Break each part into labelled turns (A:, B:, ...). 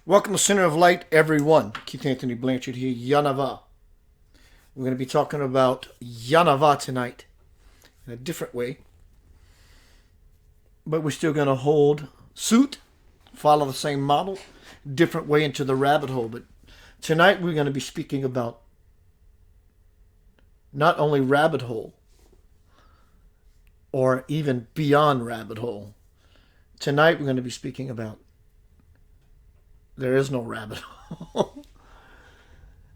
A: Welcome to Center of Light, everyone. Keith Anthony Blanchard here, Yanava. We're going to be talking about Yanava tonight in a different way. But we're still going to hold suit, follow the same model, different way into the rabbit hole. But tonight we're going to be speaking about not only rabbit hole, or even beyond rabbit hole. Tonight we're going to be speaking about there is no rabbit hole.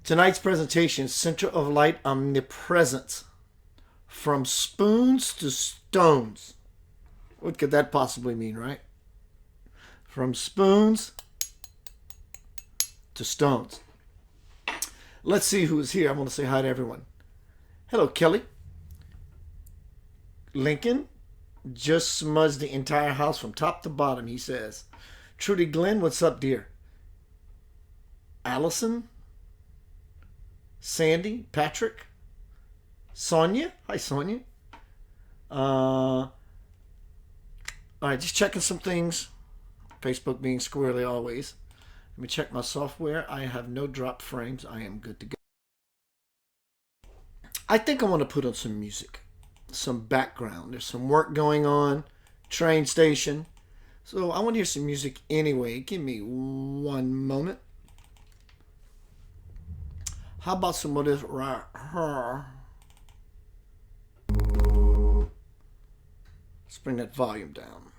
A: Tonight's presentation, Center of Light, Omnipresence. From spoons to stones. What could that possibly mean, right? From spoons to stones. Let's see who is here. I want to say hi to everyone. Hello, Kelly. Lincoln just smudged the entire house from top to bottom, he says. Trudy Glenn, what's up, dear? Allison, Sandy, Patrick, Sonia. Hi, Sonia. All right, just checking some things. Facebook being squarely always. Let me check my software. I have no drop frames. I am good to go. I think I want to put on some music, some background. There's some work going on, train station. So I want to hear some music anyway. Give me one moment. How about some of this right here? Let's bring that volume down.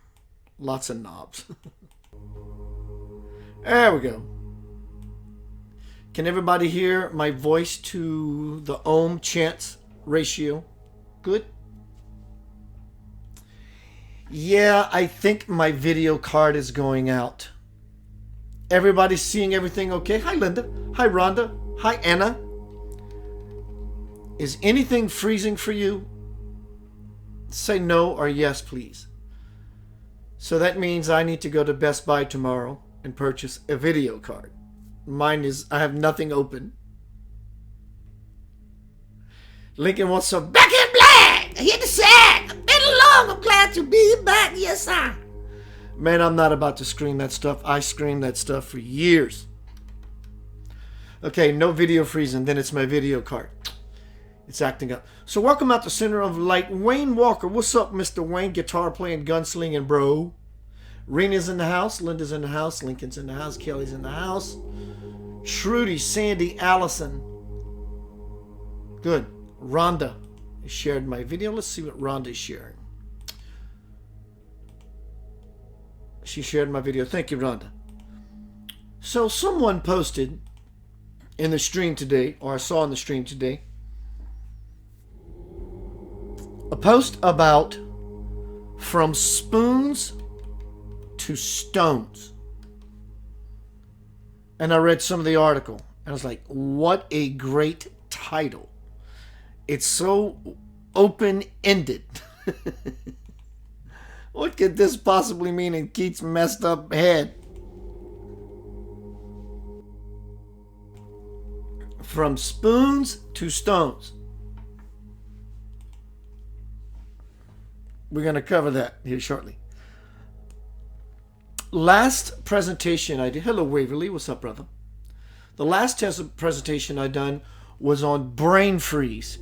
A: Lots of knobs. There we go. Can everybody hear my voice to the ohm chance ratio? Good? Yeah, I think my video card is going out. Everybody's seeing everything okay? Hi, Linda. Hi, Rhonda. Hi, Anna. Is anything freezing for you? Say no or yes, please. So that means I need to go to Best Buy tomorrow and purchase a video card. Mine is, I have nothing open. Lincoln wants some back in black. I hit the sack. I've been along. I'm glad to be back. Yes, sir. Man, I'm not about to scream that stuff. I screamed that stuff for years. Okay, no video freezing. Then it's my video card. It's acting up. So welcome out to Center of Light. Wayne Walker. What's up, Mr. Wayne? Guitar playing, gunslinging, bro. Rena's in the house. Linda's in the house. Lincoln's in the house. Kelly's in the house. Trudy, Sandy, Allison. Good. Rhonda shared my video. Let's see what Rhonda is sharing. She shared my video. Thank you, Rhonda. So someone posted in the stream today, or I saw in the stream today, a post about from spoons to stones. And I read some of the article, and I was like, what a great title. It's so open-ended. What could this possibly mean in Keith's messed up head? From spoons to stones. We're going to cover that here shortly. Last presentation I did. Hello, Waverly. What's up, brother? The last presentation I done was on brain freeze.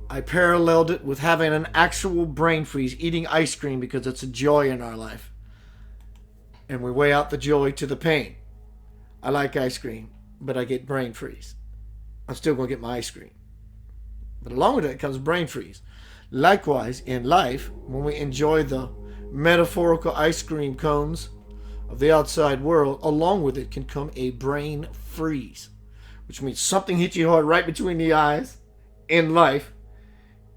A: I paralleled it with having an actual brain freeze, eating ice cream because it's a joy in our life. And we weigh out the joy to the pain. I like ice cream, but I get brain freeze. I'm still going to get my ice cream. But along with that comes brain freeze. Likewise, in life, when we enjoy the metaphorical ice cream cones of the outside world, along with it can come a brain freeze, which means something hits you hard right between the eyes in life,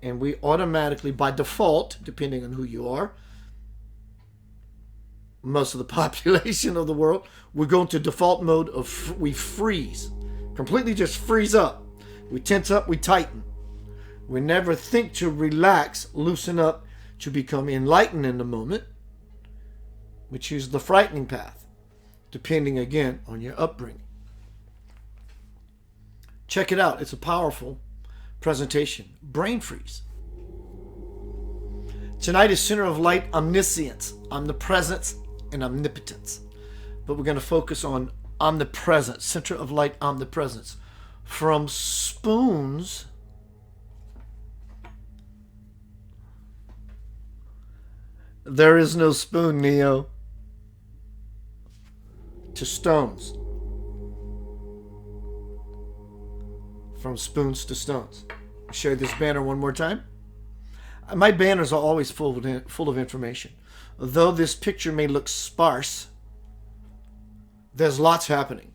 A: and we automatically, by default, depending on who you are, most of the population of the world, we go into default mode of we freeze. Completely just freeze up. We tense up, we tighten. We never think to relax, loosen up, to become enlightened in the moment. We choose the frightening path, depending again on your upbringing. Check it out. It's a powerful presentation. Brain freeze. Tonight is center of light, omniscience, omnipresence, and omnipotence. But we're going to focus on omnipresence, center of light, omnipresence. From spoons there is no spoon, Neo, to stones. From spoons to stones. Share this banner one more time. My banners are always full of information. Though this picture may look sparse, there's lots happening.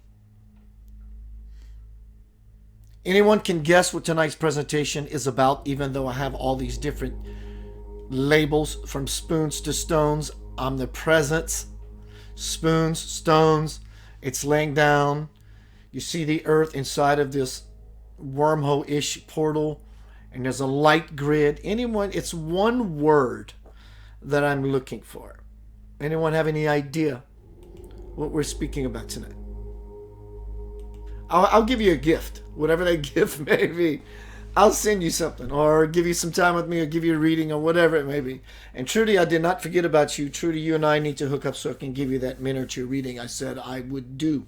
A: Anyone can guess what tonight's presentation is about, even though I have all these different labels from spoons to stones, omnipresence, spoons, stones. It's laying down. You see the earth inside of this wormhole-ish portal, and there's a light grid. Anyone, it's one word that I'm looking for. Anyone have any idea what we're speaking about tonight? I'll give you a gift, whatever that gift may be. I'll send you something, or give you some time with me, or give you a reading, or whatever it may be. And Trudy, I did not forget about you. Trudy, you and I need to hook up so I can give you that miniature reading I said I would do.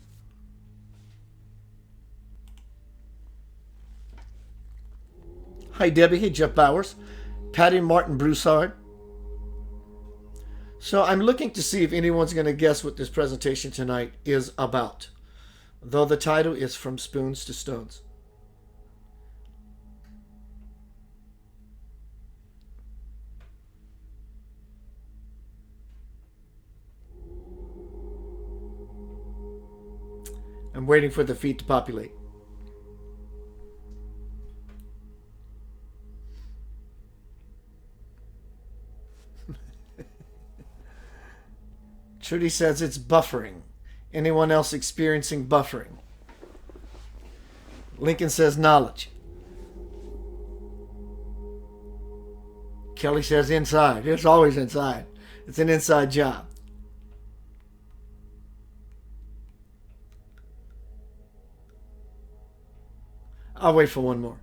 A: Hi, Debbie. Hey, Jeff Bowers. Patty Martin Broussard. So I'm looking to see if anyone's going to guess what this presentation tonight is about, though the title is From Spoons to Stones. I'm waiting for the feed to populate. Trudy says it's buffering. Anyone else experiencing buffering? Lincoln says knowledge. Kelly says inside. It's always inside. It's an inside job. I'll wait for one more.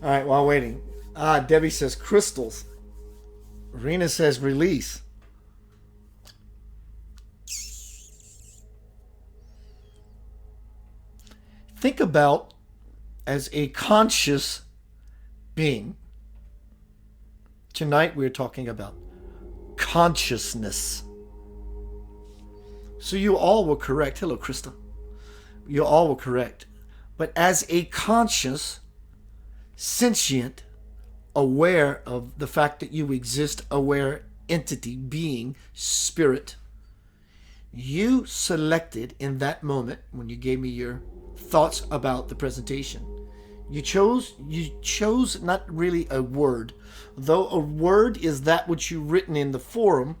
A: All right, while waiting. Debbie says crystals. Rena says release. Think about as a conscious being. Tonight we're talking about consciousness. So you all were correct. Hello, Krista. You all were correct. But as a conscious, sentient, aware of the fact that you exist, aware entity, being, spirit, you selected in that moment when you gave me your thoughts about the presentation. You chose not really a word, though a word is that which you've written in the forum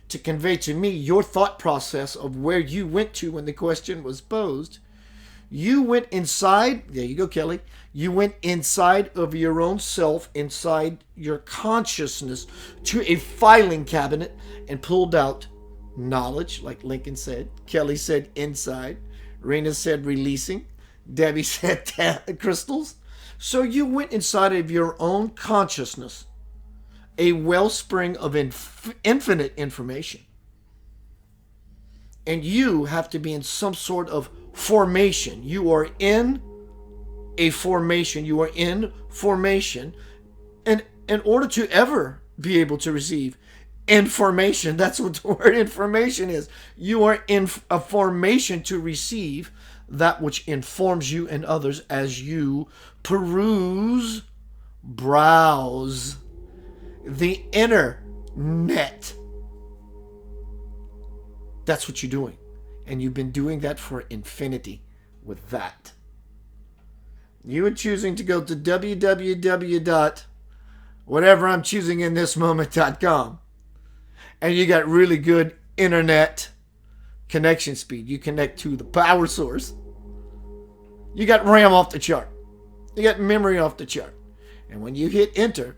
A: to convey to me your thought process of where you went to when the question was posed. You went inside, there you go, Kelly. You went inside of your own self, inside your consciousness, to a filing cabinet and pulled out knowledge, like Lincoln said. Kelly said inside. Rena said releasing. Debbie said crystals. So you went inside of your own consciousness, a wellspring of infinite information. And you have to be in some sort of formation. You are in a formation. You are in formation. And in order to ever be able to receive information, that's what the word information is. You are in a formation to receive that which informs you and others as you peruse, browse the internet. That's what you're doing. And you've been doing that for infinity with that. You are choosing to go to www.whatever I'm choosing in this moment.com. And you got really good internet connection speed. You connect to the power source. You got RAM off the chart. You got memory off the chart. And when you hit enter,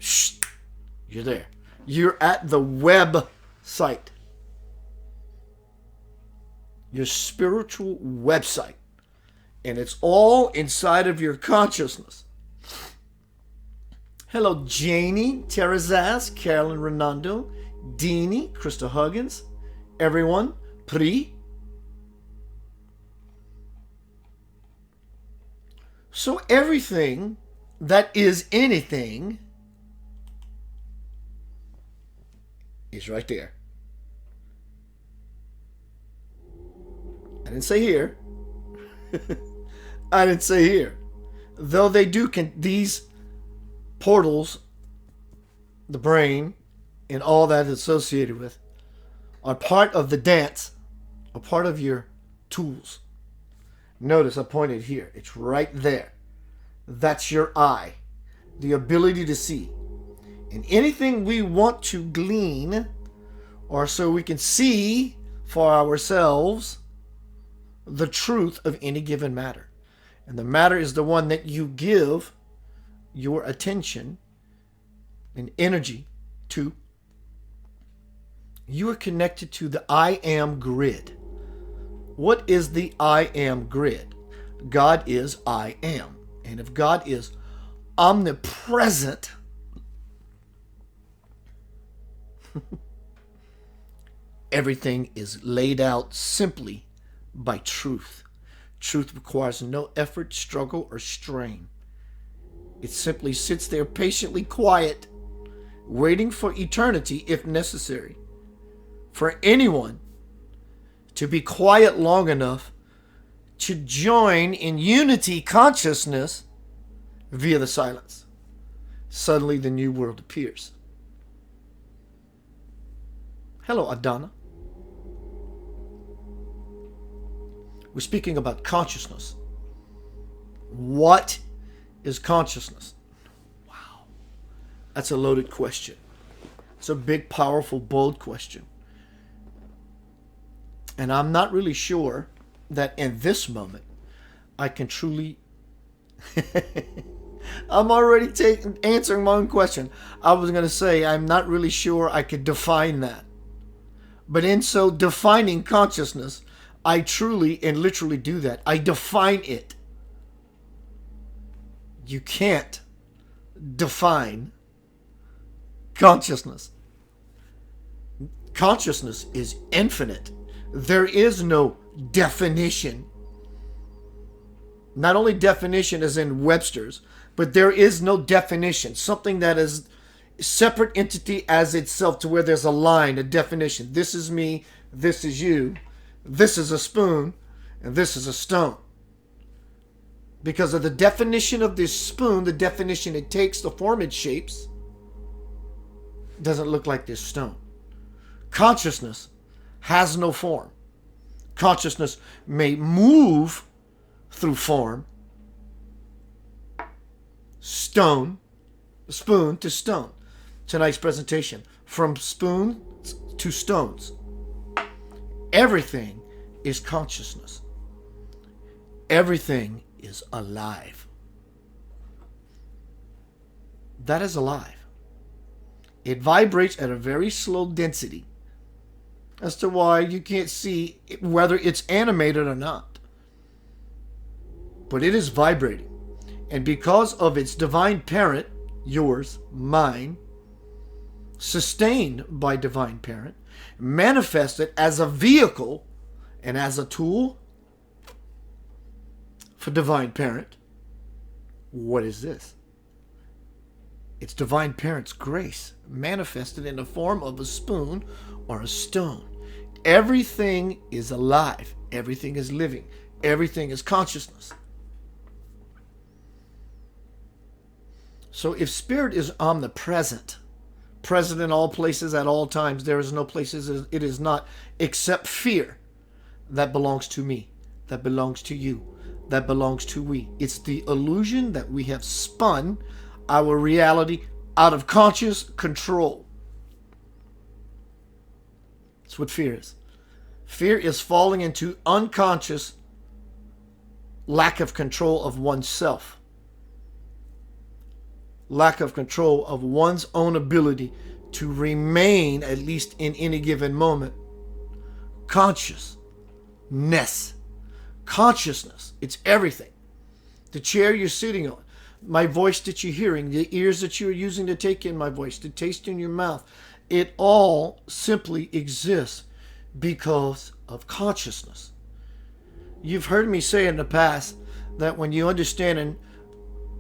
A: you're there. You're at the web site. your spiritual website. And it's all inside of your consciousness. Hello, Janie, Terrazaz, Carolyn Renando, Deanie, Krista Huggins, everyone, Pri. So everything that is anything is right there. I didn't say here. I didn't say here. Though they do, these portals, the brain, and all that is associated with, are part of the dance, are part of your tools. Notice I pointed here. It's right there. That's your eye. The ability to see. And anything we want to glean, or so we can see for ourselves the truth of any given matter. And the matter is the one that you give your attention and energy to. You are connected to the I am grid. What is the I am grid? God is I am. And if God is omnipresent, everything is laid out simply by truth. Truth requires no effort, struggle, or strain. It simply sits there patiently quiet, waiting for eternity if necessary. For anyone to be quiet long enough to join in unity consciousness via the silence. Suddenly the new world appears. Hello, Adana. We're speaking about consciousness. What is consciousness? Wow. That's a loaded question. It's a big, powerful, bold question. And I'm not really sure that in this moment I can truly I'm already answering my own question. I was going to say I'm not really sure I could define that. But in so defining consciousness, I truly and literally do that. I define it. You can't define consciousness. Consciousness is infinite. There is no definition. Not only definition as in Webster's, but there is no definition. Something that is separate entity as itself, to where there's a line, a definition. This is me, this is you, this is a spoon, and this is a stone. Because of the definition of this spoon, the definition it takes, the form it shapes, doesn't look like this stone. Consciousness has no form. Consciousness may move through form. Spoon to stone. Tonight's presentation, from spoon to stones. Everything is consciousness. Everything is alive. That is alive. It vibrates at a very slow density, as to why you can't see whether it's animated or not. But it is vibrating. And because of its divine parent, yours, mine, sustained by divine parent, manifested as a vehicle and as a tool for divine parent, what is this? It's divine parent's grace manifested in the form of a spoon or a stone. Everything is alive. Everything is living. Everything is consciousness. So if spirit is omnipresent, present in all places at all times, there is no places it is not, except fear that belongs to me, that belongs to you, that belongs to we. It's the illusion that we have spun our reality out of conscious control. That's what fear is. Fear is falling into unconscious lack of control of oneself. Lack of control of one's own ability to remain, at least in any given moment, conscious Consciousness. It's everything. The chair you're sitting on, my voice that you're hearing, the ears that you're using to take in my voice, the taste in your mouth, it all simply exists because of consciousness. You've heard me say in the past that when you understand and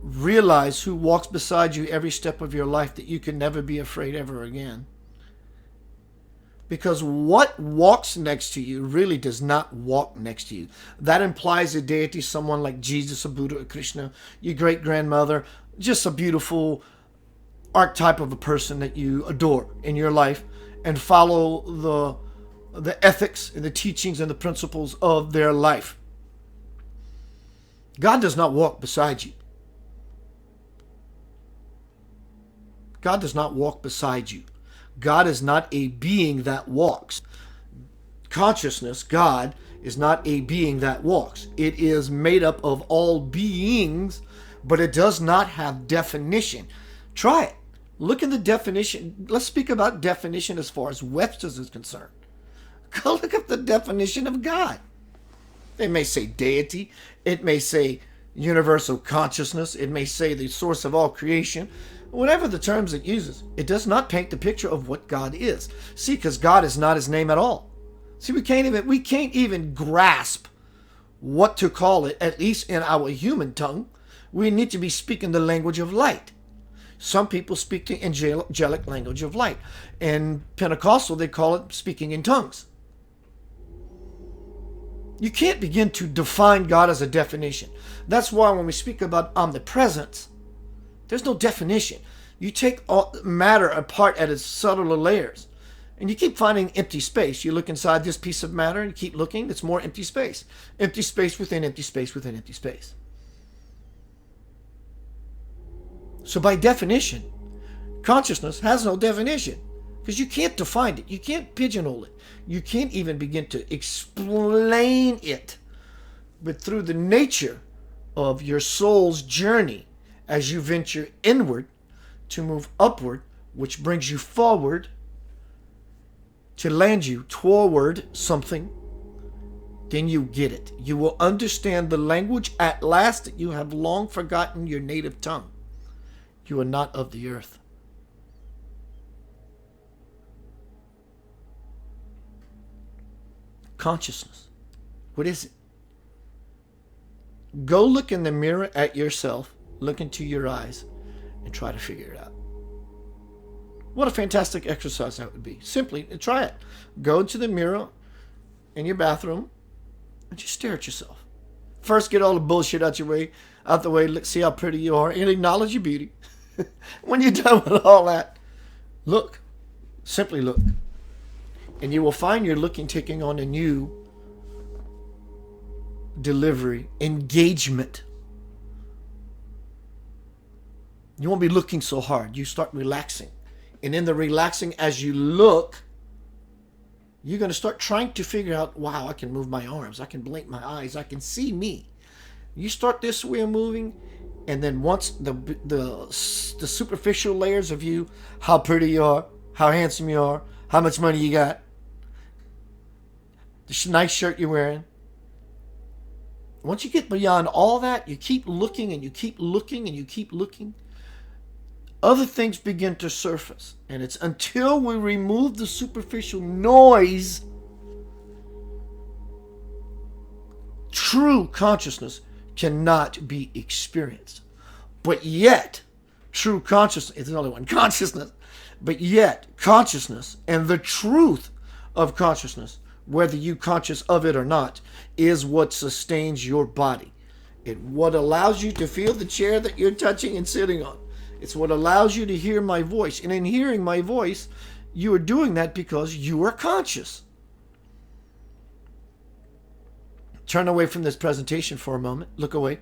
A: realize who walks beside you every step of your life, that you can never be afraid ever again. Because what walks next to you really does not walk next to you. That implies a deity, someone like Jesus, or Buddha, or Krishna, your great-grandmother, just a beautiful archetype of a person that you adore in your life and follow the ethics and the teachings and the principles of their life. God does not walk beside you. God does not walk beside you. God is not a being that walks. Consciousness, God, is not a being that walks. It is made up of all beings, but it does not have definition. Try it. Look in the definition. Let's speak about definition as far as Webster's is concerned. Go look up the definition of God. It may say deity. It may say universal consciousness. It may say the source of all creation. Whatever the terms it uses, it does not paint the picture of what God is. See, because God is not his name at all. See, we can't even grasp what to call it, at least in our human tongue. We need to be speaking the language of light. Some people speak the angelic language of light. In Pentecostal, they call it speaking in tongues. You can't begin to define God as a definition. That's why when we speak about omnipresence, there's no definition. You take all matter apart at its subtler layers, and you keep finding empty space. You look inside this piece of matter, and you keep looking, it's more empty space. Empty space within empty space within empty space. So by definition, consciousness has no definition, because you can't define it. You can't pigeonhole it. You can't even begin to explain it. But through the nature of your soul's journey, as you venture inward to move upward, which brings you forward to land you toward something, then you get it. You will understand the language at last that you have long forgotten your native tongue. You are not of the earth. Consciousness. What is it? Go look in the mirror at yourself. Look into your eyes and try to figure it out. What a fantastic exercise that would be. Simply try it. Go to the mirror in your bathroom and just stare at yourself. First, get all the bullshit out the way. See how pretty you are and acknowledge your beauty. When you're done with all that, look. Simply look. And you will find your looking taking on a new delivery, engagement. You won't be looking so hard. You start relaxing. And in the relaxing, as you look, you're going to start trying to figure out, wow, I can move my arms. I can blink my eyes. I can see me. You start this way of moving, and then once the superficial layers of you, how pretty you are, how handsome you are, how much money you got, the nice shirt you're wearing. Once you get beyond all that, you keep looking and you keep looking and you keep looking. Other things begin to surface. And it's until we remove the superficial noise, true consciousness cannot be experienced. But yet, true consciousness, it's only one consciousness, but yet consciousness and the truth of consciousness, whether you're conscious of it or not, is what sustains your body. It's what allows you to feel the chair that you're touching and sitting on. It's what allows you to hear my voice. And in hearing my voice, you are doing that because you are conscious. Turn away from this presentation for a moment. Look away.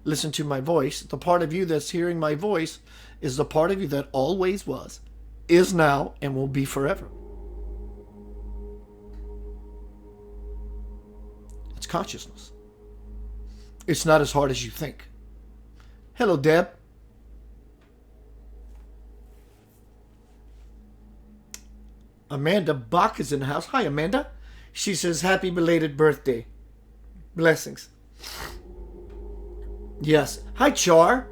A: Listen to my voice. The part of you that's hearing my voice is the part of you that always was, is now, and will be forever. It's consciousness. It's not as hard as you think. Hello, Deb. Amanda Bach is in the house. Hi, Amanda. She says, happy belated birthday. Blessings. Yes. Hi, Char.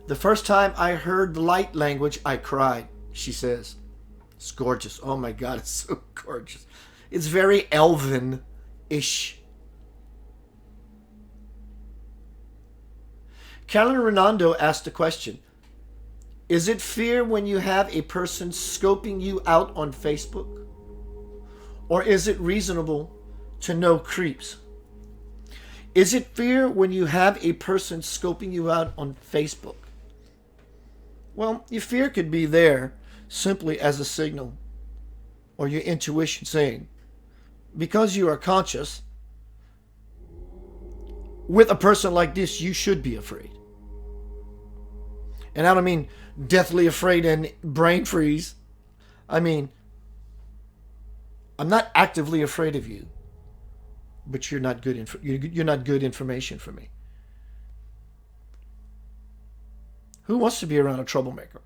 A: The first time I heard the light language, I cried, she says. It's gorgeous. Oh my God, it's so gorgeous. It's very elven-ish. Carolyn Renando asked a question. Is it fear when you have a person scoping you out on Facebook? Or is it reasonable to know creeps? Is it fear when you have a person scoping you out on Facebook? Well, your fear could be there simply as a signal or your intuition saying, because you are conscious, with a person like this, you should be afraid. And I don't mean deathly afraid and brain freeze. I mean, I'm not actively afraid of you, but you're not good information for me. Who wants to be around a troublemaker?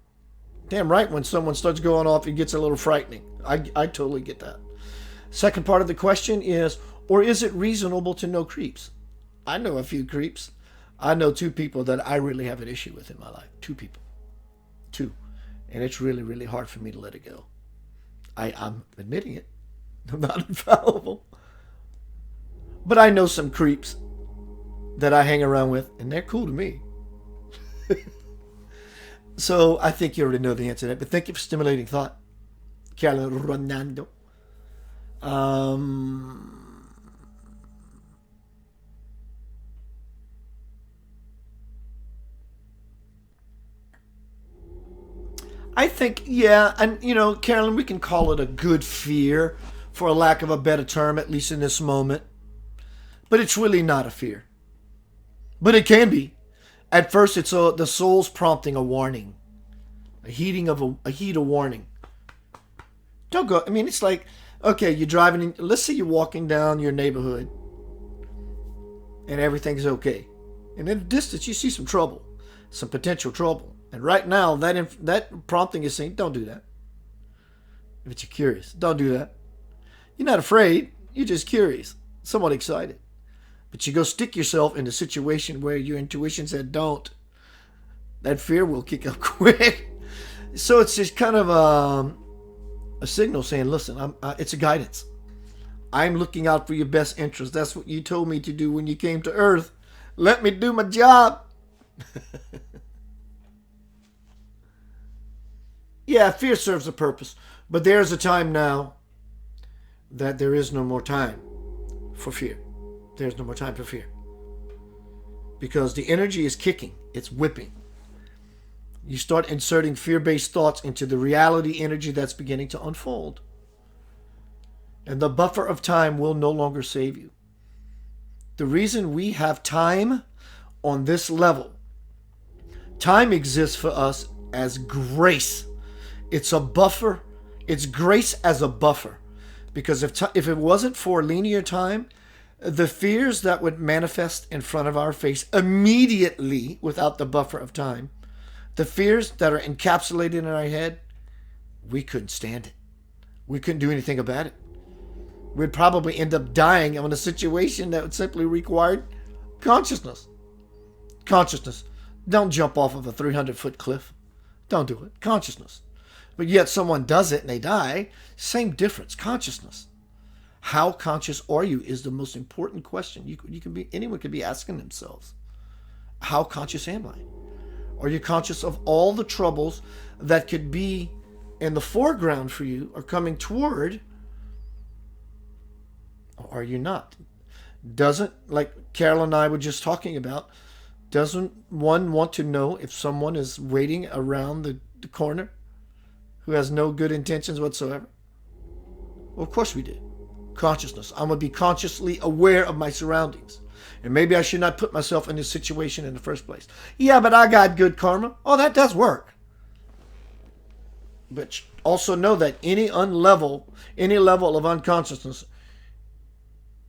A: Damn right, when someone starts going off, it gets a little frightening. I totally get that. Second part of the question is, or is it reasonable to know creeps? I know a few creeps. I know two people that I really have an issue with in my life. Two people. Two. And it's really, really hard for me to let it go. I'm admitting it. I'm not infallible. But I know some creeps that I hang around with, and they're cool to me. So I think you already know the answer to that. But thank you for stimulating thought, Carolyn Ronando. I think, yeah, and Carolyn, we can call it a good fear, for a lack of a better term, at least in this moment. But it's really not a fear. But it can be. At first, it's the soul's prompting a warning, a heed of warning. Don't go. I mean, it's like, okay, you're driving. Let's say you're walking down your neighborhood, and everything's okay, and in the distance you see some trouble, some potential trouble. And right now, that prompting is saying, don't do that. But you're curious. Don't do that. You're not afraid. You're just curious, somewhat excited. But you go stick yourself in a situation where your intuition said don't. That fear will kick up quick. So it's just kind of a signal saying, listen, it's a guidance. I'm looking out for your best interest. That's what you told me to do when you came to Earth. Let me do my job. Yeah, fear serves a purpose. But there's a time now that there is no more time for fear. There's no more time for fear. Because the energy is kicking. It's whipping. You start inserting fear-based thoughts into the reality energy that's beginning to unfold. And the buffer of time will no longer save you. The reason we have time on this level, time exists for us as grace. It's a buffer. It's grace as a buffer. Because if it wasn't for linear time, the fears that would manifest in front of our face immediately without the buffer of time, the fears that are encapsulated in our head, we couldn't stand it. We couldn't do anything about it. We'd probably end up dying in a situation that would simply require consciousness. Consciousness. Don't jump off of a 300-foot cliff. Don't do it. Consciousness. But yet someone does it and they die. Same difference. Consciousness. How conscious are you is the most important question anyone could be asking themselves. How conscious am I? Are you conscious of all the troubles that could be in the foreground for you or coming toward? Or are you not? Doesn't, like Carol and I were just talking about, doesn't one want to know if someone is waiting around the corner who has no good intentions whatsoever? Well, of course we do. Consciousness. I'm going to be consciously aware of my surroundings. And maybe I should not put myself in this situation in the first place. Yeah, but I got good karma. Oh, that does work. But also know that any level of unconsciousness,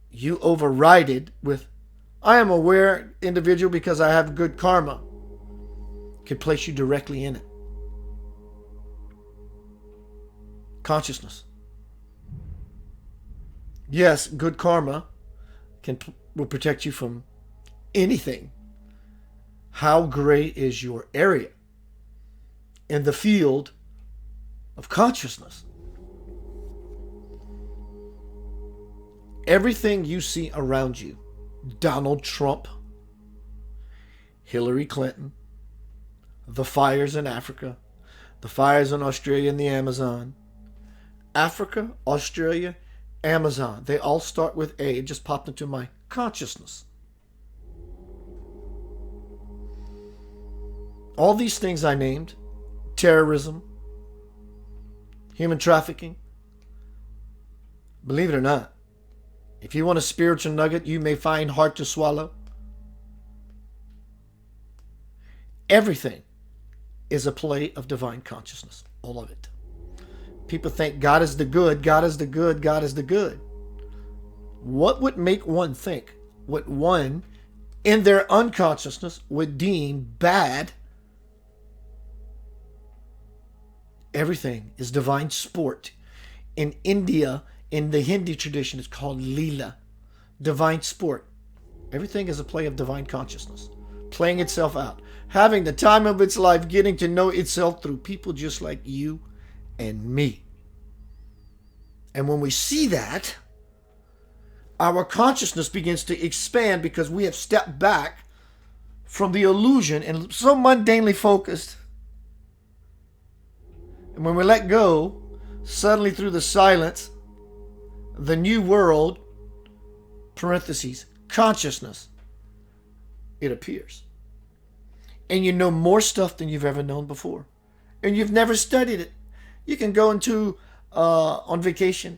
A: you override it with, I am aware individual because I have good karma, can place you directly in it. Consciousness. Yes, good karma will protect you from anything. How great is your area in the field of consciousness? Everything you see around you, Donald Trump, Hillary Clinton, the fires in Africa, the fires in Australia and the Amazon, Africa, Australia, Amazon, they all start with A. It just popped into my consciousness. All these things I named, terrorism, human trafficking, believe it or not, if you want a spiritual nugget you may find hard to swallow, everything is a play of divine consciousness. All of it. People think God is the good, God is the good, God is the good. What would make one think what one in their unconsciousness would deem bad? Everything is divine sport. In India, in the Hindi tradition, it's called Leela, divine sport. Everything is a play of divine consciousness, playing itself out, having the time of its life, getting to know itself through people just like you and me. And when we see that, our consciousness begins to expand because we have stepped back from the illusion and so mundanely focused. And when we let go, suddenly through the silence, the new world, parentheses, consciousness, it appears. And you know more stuff than you've ever known before. And you've never studied it. You can go into on vacation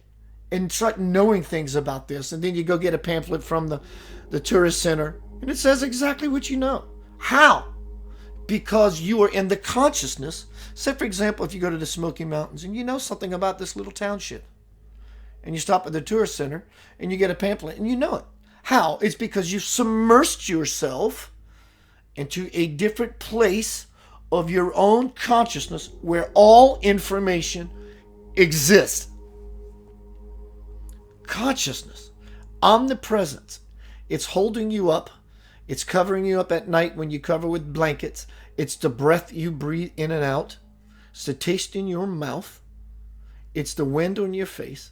A: and start knowing things about this. And then you go get a pamphlet from the tourist center. And it says exactly what you know. How? Because you are in the consciousness. Say, for example, if you go to the Smoky Mountains and you know something about this little township. And you stop at the tourist center and you get a pamphlet and you know it. How? It's because you've submersed yourself into a different place of your own consciousness where all information exists. Consciousness, omnipresence. It's holding you up. It's covering you up at night when you cover with blankets. It's the breath you breathe in and out. It's the taste in your mouth. It's the wind on your face.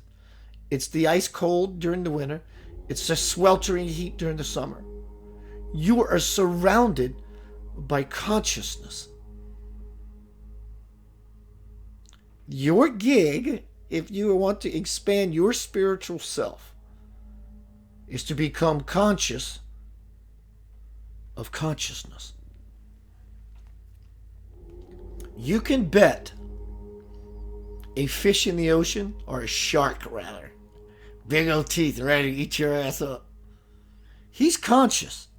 A: It's the ice cold during the winter. It's the sweltering heat during the summer. You are surrounded by consciousness. Your gig, if you want to expand your spiritual self, is to become conscious of consciousness. You can bet a fish in the ocean, or a shark rather, big old teeth ready to eat your ass up. He's conscious.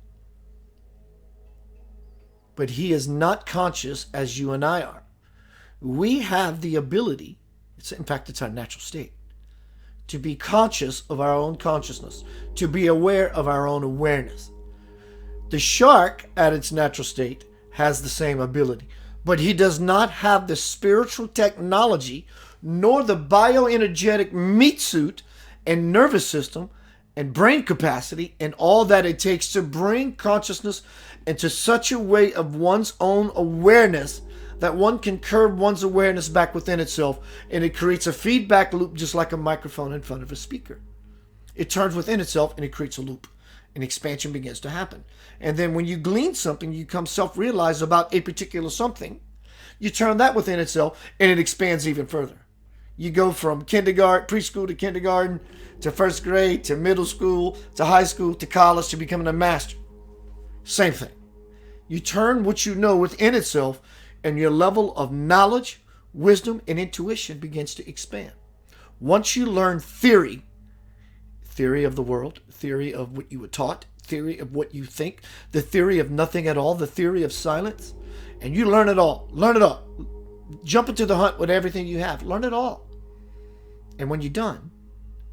A: But he is not conscious as you and I are. We have the ability, in fact, it's our natural state, to be conscious of our own consciousness, to be aware of our own awareness. The shark, at its natural state, has the same ability, but he does not have the spiritual technology, nor the bioenergetic meat suit and nervous system and brain capacity and all that it takes to bring consciousness into such a way of one's own awareness that one can curb one's awareness back within itself, and it creates a feedback loop just like a microphone in front of a speaker. It turns within itself and it creates a loop. And expansion begins to happen. And then when you glean something, you become self-realized about a particular something. You turn that within itself and it expands even further. You go from kindergarten, preschool to kindergarten, to first grade, to middle school, to high school, to college, to becoming a master. Same thing. You turn what you know within itself, and your level of knowledge, wisdom, and intuition begins to expand. Once you learn theory of the world, theory of what you were taught, theory of what you think, the theory of nothing at all, the theory of silence, and you learn it all. Learn it all. Jump into the hunt with everything you have. Learn it all. And when you're done,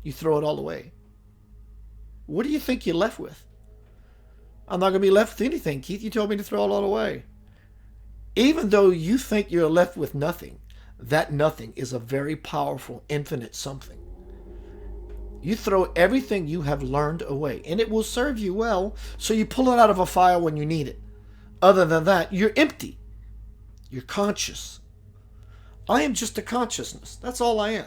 A: you throw it all away. What do you think you're left with? I'm not going to be left with anything, Keith. You told me to throw it all away. Even though you think you're left with nothing, that nothing is a very powerful, infinite something. You throw everything you have learned away, and it will serve you well, so you pull it out of a file when you need it. Other than that, you're empty. You're conscious. I am just a consciousness. That's all I am.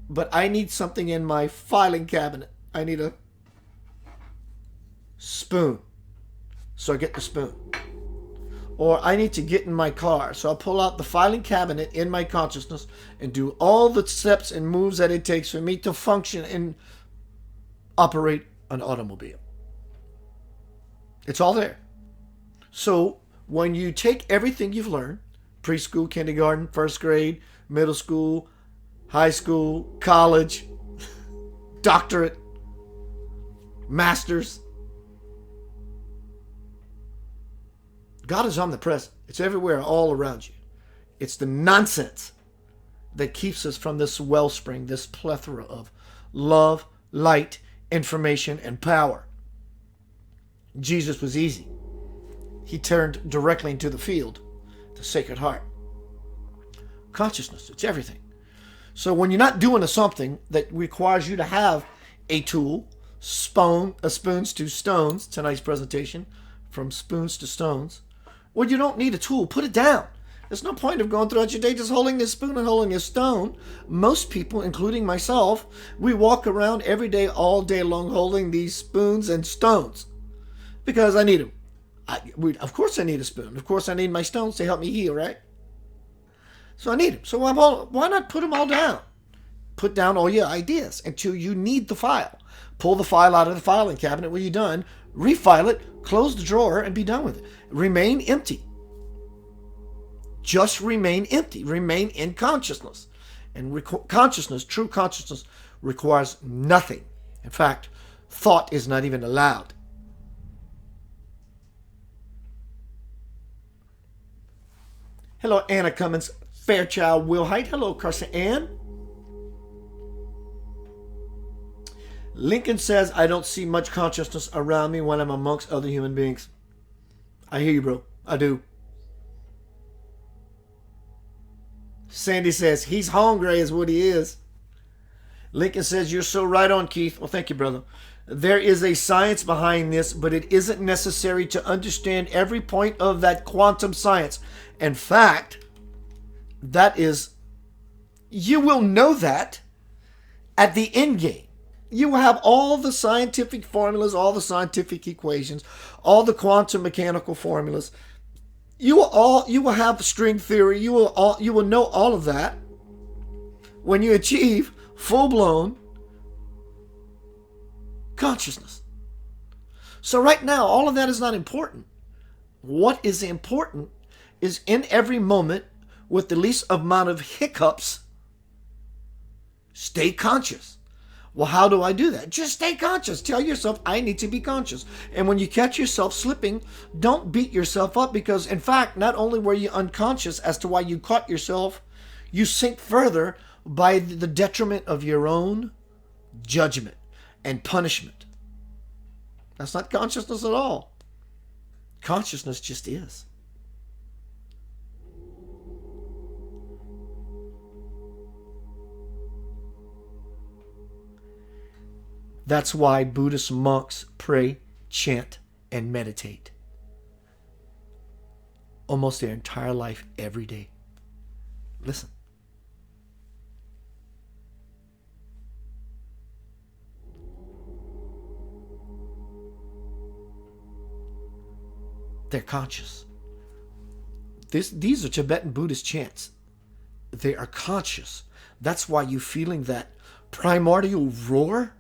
A: But I need something in my filing cabinet. I need a spoon. So I get the spoon. Or I need to get in my car. So I'll pull out the filing cabinet in my consciousness and do all the steps and moves that it takes for me to function and operate an automobile. It's all there. So when you take everything you've learned, preschool, kindergarten, first grade, middle school, high school, college, doctorate, master's, God is omnipresent. It's everywhere, all around you. It's the nonsense that keeps us from this wellspring, this plethora of love, light, information, and power. Jesus was easy. He turned directly into the field, the Sacred Heart. Consciousness, it's everything. So when you're not doing something that requires you to have a tool, spoons to stones, tonight's presentation, from spoons to stones, well, you don't need a tool. Put it down. There's no point of going throughout your day just holding this spoon and holding a stone. Most people, including myself, we walk around every day, all day long, holding these spoons and stones because I need them. Of course I need a spoon. Of course I need my stones to help me heal, right? So I need them. So why not put them all down? Put down all your ideas until you need the file. Pull the file out of the filing cabinet when you're done. Refile it, close the drawer, and be done with it. Remain empty. Just remain empty. Remain in consciousness. And consciousness, true consciousness, requires nothing. In fact, thought is not even allowed. Hello, Anna Cummins, Fairchild Wilhite. Hello, Carson Ann. Lincoln says, I don't see much consciousness around me when I'm amongst other human beings. I hear you, bro. I do. Sandy says, he's hungry is what he is. Lincoln says, you're so right on, Keith. Well, thank you, brother. There is a science behind this, but it isn't necessary to understand every point of that quantum science. In fact, you will know that at the end game. You will have all the scientific formulas, all the scientific equations, all the quantum mechanical formulas. You will have string theory. You will know all of that when you achieve full-blown consciousness. So right now, all of that is not important. What is important is in every moment, with the least amount of hiccups, stay conscious. Well, how do I do that? Just stay conscious. Tell yourself, I need to be conscious. And when you catch yourself slipping, don't beat yourself up because, in fact, not only were you unconscious as to why you caught yourself, you sink further by the detriment of your own judgment and punishment. That's not consciousness at all. Consciousness just is. That's why Buddhist monks pray, chant, and meditate almost their entire life every day. Listen. They're conscious. These are Tibetan Buddhist chants. They are conscious. That's why you're feeling that primordial roar.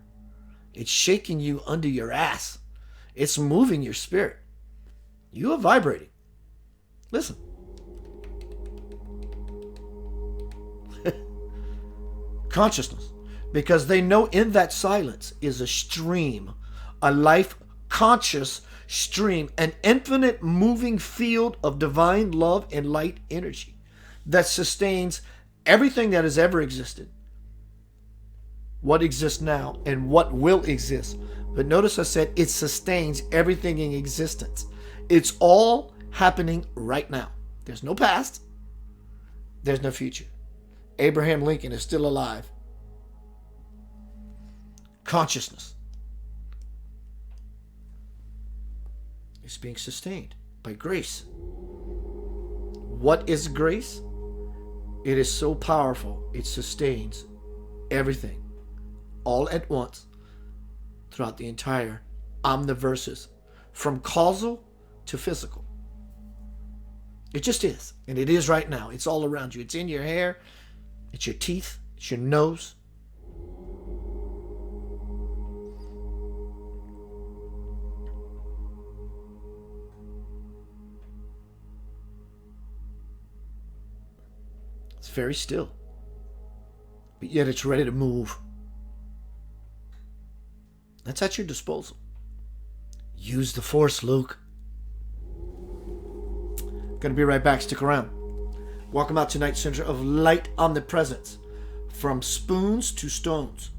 A: It's shaking you under your ass. It's moving your spirit. You are vibrating. Listen. Consciousness. Because they know in that silence is a stream, a life conscious stream, an infinite moving field of divine love and light energy that sustains everything that has ever existed, what exists now, and what will exist. But notice I said it sustains everything in existence. It's all happening right now. There's no past. There's no future. Abraham Lincoln is still alive. consciousness is being sustained by grace. What is grace? It is so powerful, it sustains everything all at once throughout the entire omniverse, from causal to physical. It just is. And it is right now. It's all around you. It's in your hair. It's your teeth. It's your nose. It's very still. But yet it's ready to move. That's at your disposal. Use the force, Luke. Gonna be right back. Stick around. Welcome out to tonight's Center of Light Omnipresence. From spoons to stones.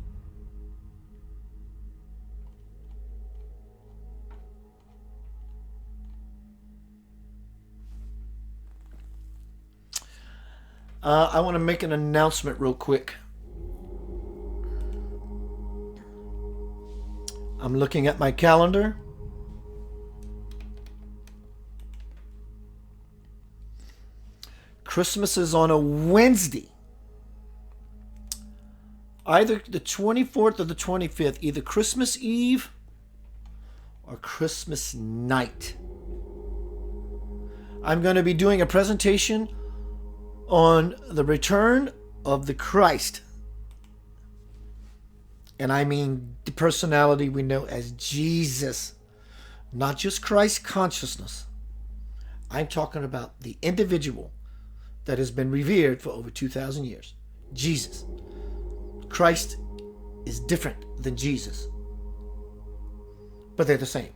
A: I want to make an announcement real quick. I'm looking at my calendar. Christmas is on a Wednesday. Either the 24th or the 25th. Either Christmas Eve or Christmas night. I'm going to be doing a presentation on the return of the Christ. And I mean the personality we know as Jesus. Not just Christ consciousness. I'm talking about the individual that has been revered for over 2,000 years. Jesus. Christ is different than Jesus. But they're the same.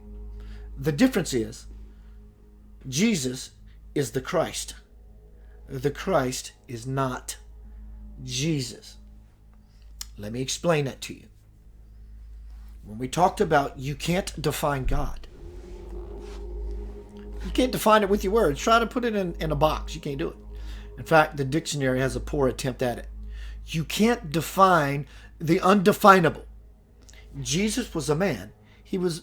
A: The difference is Jesus is the Christ. The Christ is not Jesus. Let me explain that to you. When we talked about you can't define God. You can't define it with your words. Try to put it in a box. You can't do it. In fact, the dictionary has a poor attempt at it. You can't define the undefinable. Jesus was a man. He was,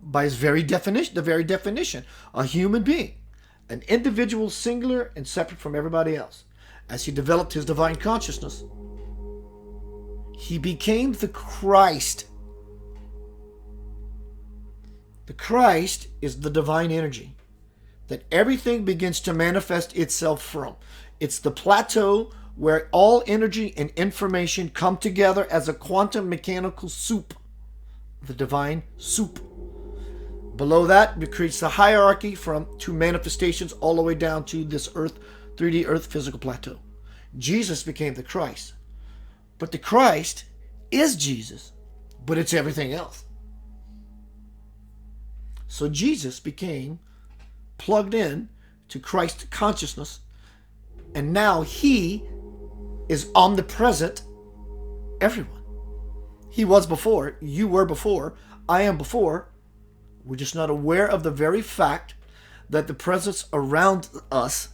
A: by his very definition, the very definition, a human being. An individual, singular, and separate from everybody else. As he developed his divine consciousness, he became the Christ. The Christ is the divine energy that everything begins to manifest itself from. It's the plateau where all energy and information come together as a quantum mechanical soup. The divine soup. Below that, it creates the hierarchy from two manifestations all the way down to this earth, 3D earth physical plateau. Jesus became the Christ. But the Christ is Jesus, but it's everything else. So Jesus became plugged in to Christ consciousness, and now he is omnipresent everyone. He was before, you were before, I am before. We're just not aware of the very fact that the presence around us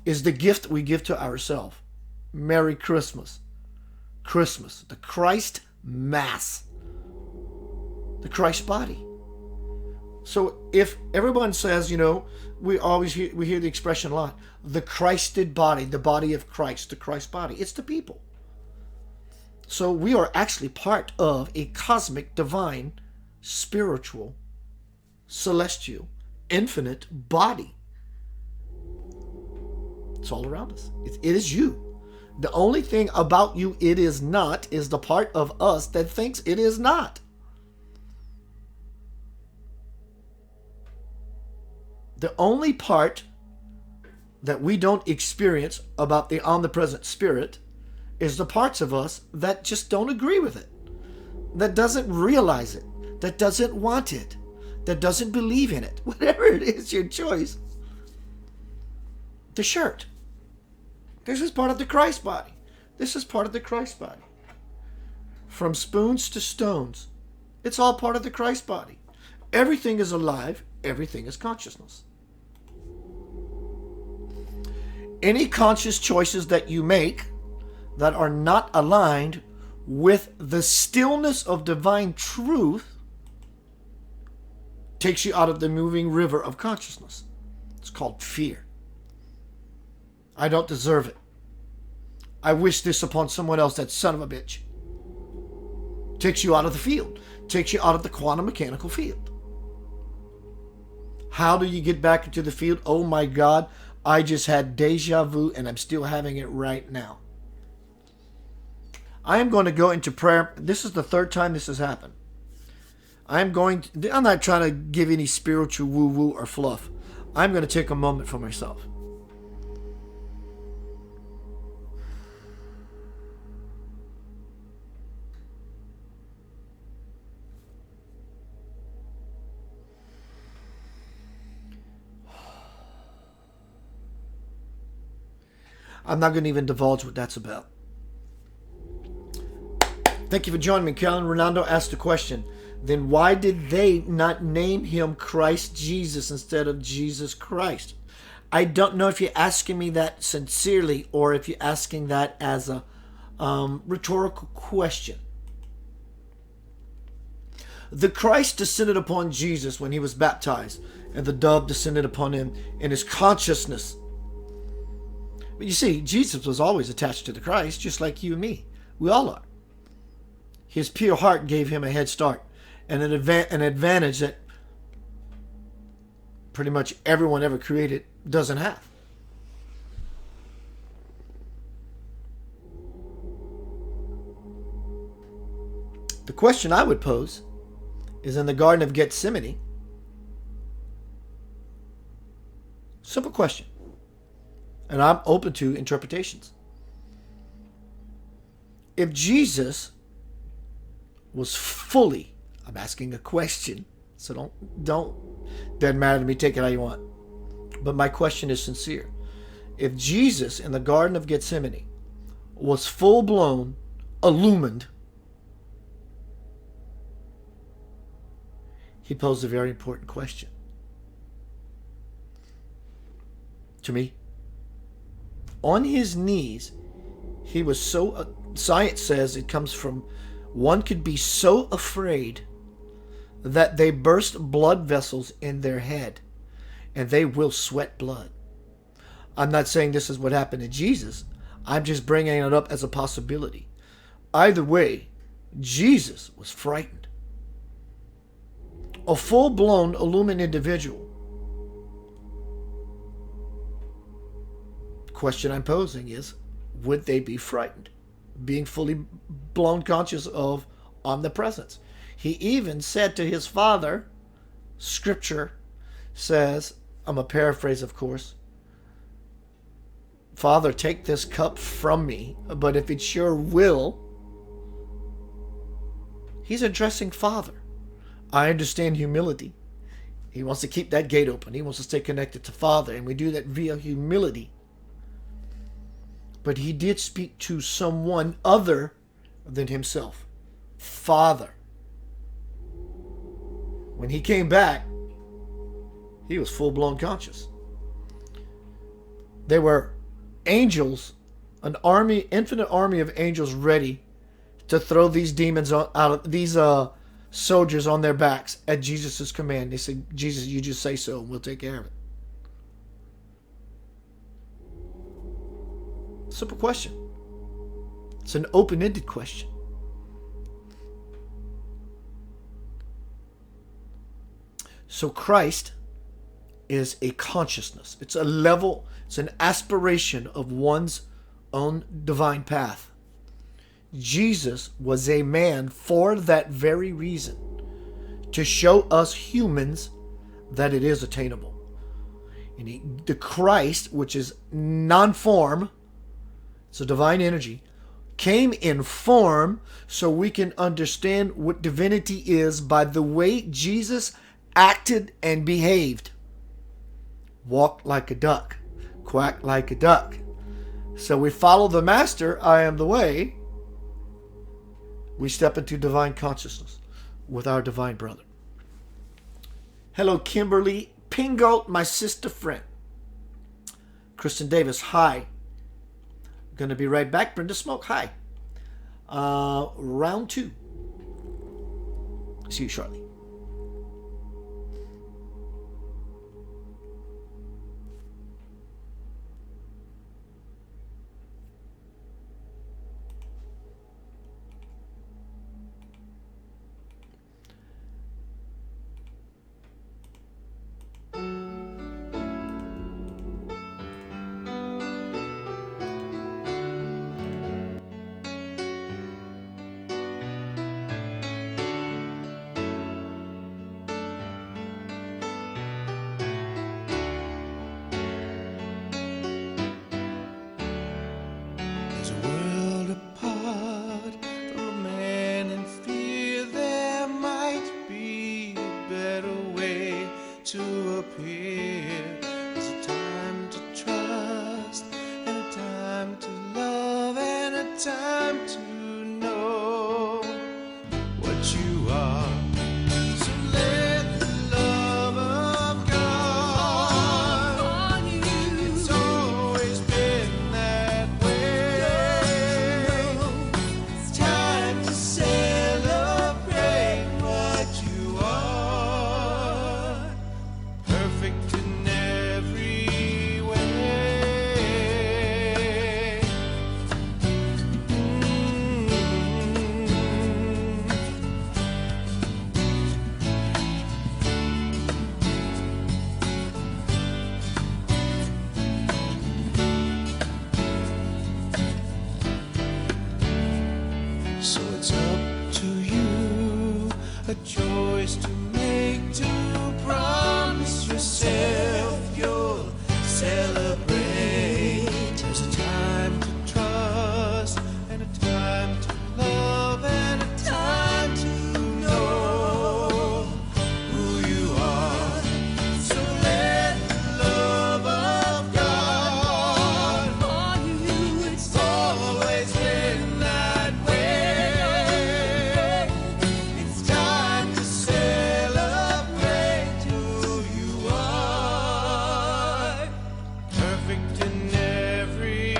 A: is the gift we give to ourselves. Merry Christmas. Christmas, the Christ Mass, the Christ body. So if everyone says, we hear the expression a lot, the Christed body, the body of Christ, the Christ body, it's the people. So we are actually part of a cosmic, divine, spiritual, celestial, infinite body. It's all around us. It is you. The only thing about you it is not is the part of us that thinks it is not. The only part that we don't experience about the omnipresent spirit is the parts of us that just don't agree with it, that doesn't realize it, that doesn't want it, that doesn't believe in it. Whatever it is, your choice. The shirt. This is part of the Christ body. This is part of the Christ body. From spoons to stones. It's all part of the Christ body. Everything is alive. Everything is consciousness. Any conscious choices that you make that are not aligned with the stillness of divine truth takes you out of the moving river of consciousness. It's called fear. I don't deserve it. I wish this upon someone else, that son of a bitch. Takes you out of the field. Takes you out of the quantum mechanical field. How do you get back into the field? Oh my God, I just had deja vu and I'm still having it right now. I am going to go into prayer. This is the third time this has happened. I'm not trying to give any spiritual woo-woo or fluff. I'm going to take a moment for myself. I'm not going to even divulge what that's about. Thank you for joining me. Carolyn Ronaldo asked a question. Then why did they not name him Christ Jesus instead of Jesus Christ? I don't know if you're asking me that sincerely or if you're asking that as a rhetorical question. The Christ descended upon Jesus when he was baptized, and the dove descended upon him in his consciousness. But you see, Jesus was always attached to the Christ, just like you and me. We all are. His pure heart gave him a head start and an advantage that pretty much everyone ever created doesn't have. The question I would pose is, in the Garden of Gethsemane, simple question, and I'm open to interpretations. If Jesus was fully, I'm asking a question, so doesn't matter to me, take it how you want. But my question is sincere. If Jesus in the Garden of Gethsemane was full-blown, illumined, he posed a very important question to me. On his knees, he was so, science says it comes from, one could be so afraid that they burst blood vessels in their head and they will sweat blood. I'm not saying this is what happened to Jesus. I'm just bringing it up as a possibility. Either way, Jesus was frightened. A full-blown illumined individual. The question I'm posing is, would they be frightened? Being fully blown conscious of omnipresence. He even said to his Father, Scripture says, I'm a paraphrase of course, Father, take this cup from me, but if it's your will, he's addressing Father. I understand humility. He wants to keep that gate open. He wants to stay connected to Father, and we do that via humility. But he did speak to someone other than himself. Father. When he came back, he was full-blown conscious. There were angels, an army, infinite army of angels ready to throw these demons out of these soldiers on their backs at Jesus' command. They said, Jesus, you just say so and we'll take care of it. Simple question. It's an open-ended question. So Christ is a consciousness. It's a level, it's an aspiration of one's own divine path. Jesus was a man for that very reason, to show us humans that it is attainable. And the Christ, which is non-form, it's a divine energy, came in form so we can understand what divinity is by the way Jesus acted and behaved. Walked like a duck, quacked like a duck. So we follow the master, I am the way. We step into divine consciousness with our divine brother. Hello, Kimberly Pingold, my sister friend. Kristen Davis, hi. Going to be right back. Brenda Smoke, hi. round 2. See you shortly.
B: There's a world apart from man and fear. There might be a better way to appear. There's a time to trust and a time to love and a time to know what you are. So let the love of God on you. It's always been that way. It's time to celebrate what you are. Perfect in every way. So it's up to you, a choice to make, to promise yourself you'll celebrate. There's a time to trust and a time to love and a time to know who you are. So let the love of God on you. It's always been that way. It's time to celebrate who you are. Perfect in every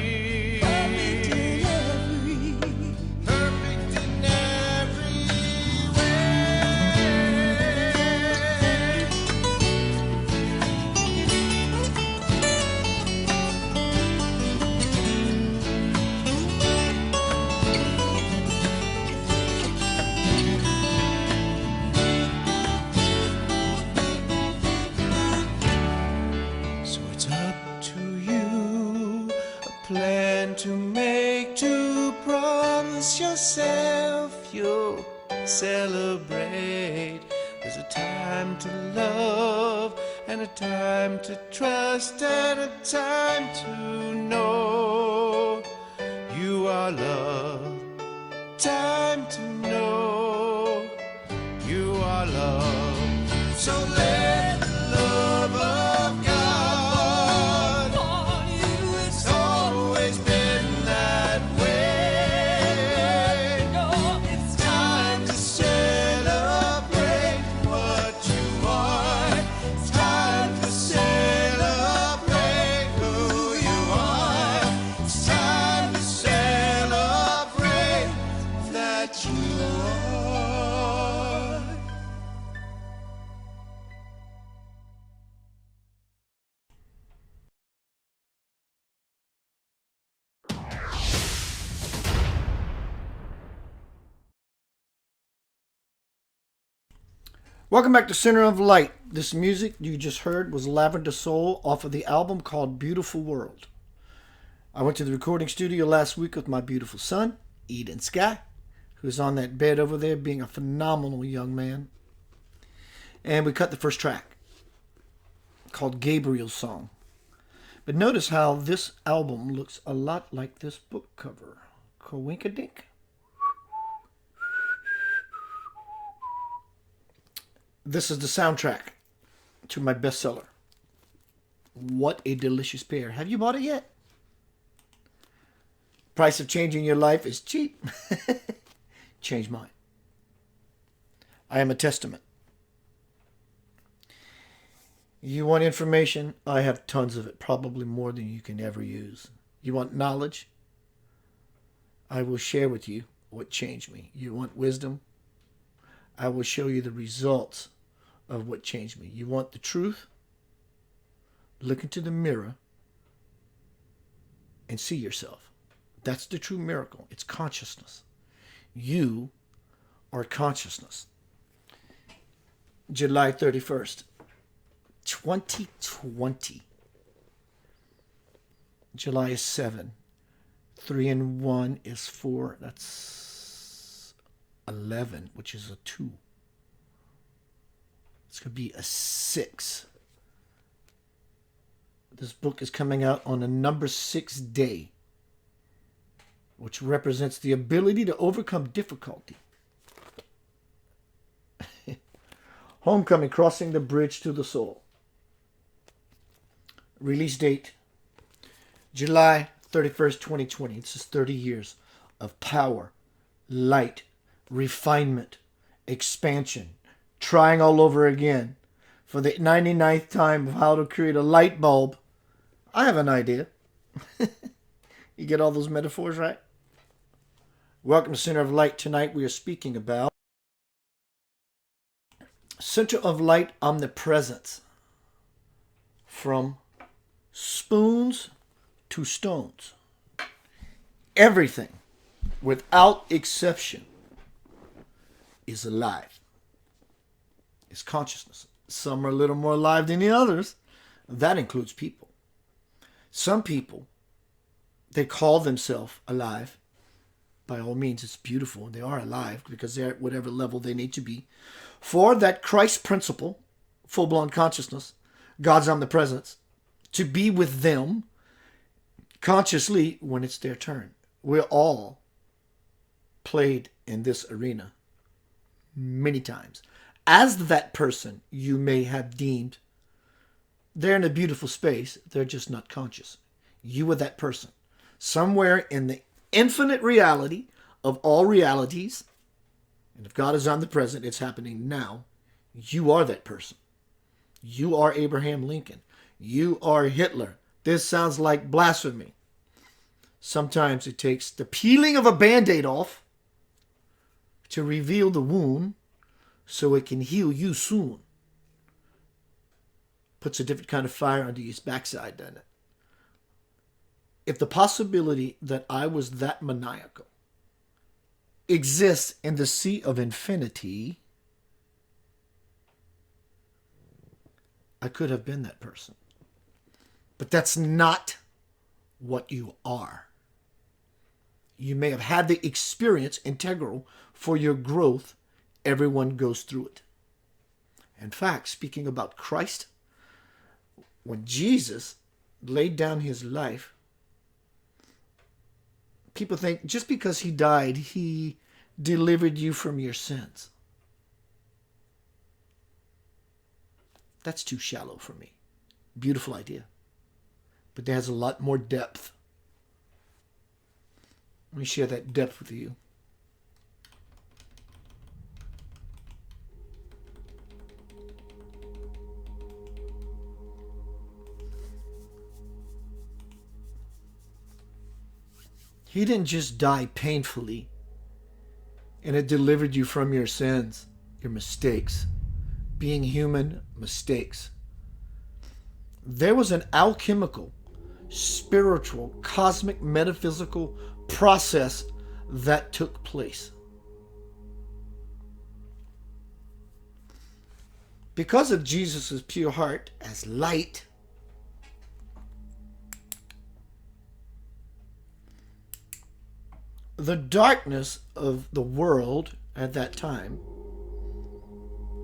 B: So it's up to you, a plan to make, to promise yourself you'll celebrate. There's a time to love and a time to trust and a time to know you are loved. Time to know you are loved. So let the love of God on you. It's always been that way. It's time to celebrate what you are. It's time to celebrate who you are. It's time to celebrate that you are.
A: Welcome back to Center of Light. This music you just heard was Lavender Soul off of the album called Beautiful World. I went to the recording studio last week with my beautiful son, Eden Sky, who's on that bed over there being a phenomenal young man. And we cut the first track called Gabriel's Song. But notice how this album looks a lot like this book cover. Coinkadink. This is the soundtrack to my bestseller. What a Delicious Pear. Have you bought it yet? Price of changing your life is cheap. Change mine. I am a testament. You want information? I have tons of it, probably more than you can ever use. You want knowledge? I will share with you what changed me. You want wisdom? I will show you the results of what changed me. You want the truth? Look into the mirror and see yourself. That's the true miracle. It's consciousness. You are consciousness. July 31st, 2020. July is 7. 3 and 1 is 4. That's 11, which is a 2. It's going to be a 6. This book is coming out on the number 6 day, which represents the ability to overcome difficulty. Homecoming, crossing the bridge to the soul. Release date, July 31st, 2020. This is 30 years of power, light, refinement, expansion, trying all over again. For the 99th time of how to create a light bulb, I have an idea. You get all those metaphors right? Welcome to Center of Light. Tonight we are speaking about Center of Light Omnipresence. From spoons to stones. Everything, without exception, is alive. It's consciousness. Some are a little more alive than the others. That includes people. Some people, they call themselves alive. By all means, it's beautiful. They are alive because they're at whatever level they need to be. For that Christ principle, full-blown consciousness, God's omnipresence, to be with them consciously when it's their turn. We're all played in this arena many times. As that person you may have deemed, they're in a beautiful space, they're just not conscious. You are that person. Somewhere in the infinite reality of all realities, and if God is omnipresent, it's happening now, you are that person. You are Abraham Lincoln. You are Hitler. This sounds like blasphemy. Sometimes it takes the peeling of a Band-Aid off to reveal the wound so it can heal you soon. Puts a different kind of fire under your backside, doesn't it? If the possibility that I was that maniacal exists in the sea of infinity, I could have been that person. But that's not what you are. You may have had the experience integral for your growth. Everyone goes through it. In fact, speaking about Christ, when Jesus laid down his life, people think just because he died, he delivered you from your sins. That's too shallow for me. Beautiful idea. But there has a lot more depth. Let me share that depth with you. He didn't just die painfully, and it delivered you from your sins, your mistakes. Being human, mistakes. There was an alchemical, spiritual, cosmic, metaphysical process that took place. Because of Jesus' pure heart as light, the darkness of the world at that time,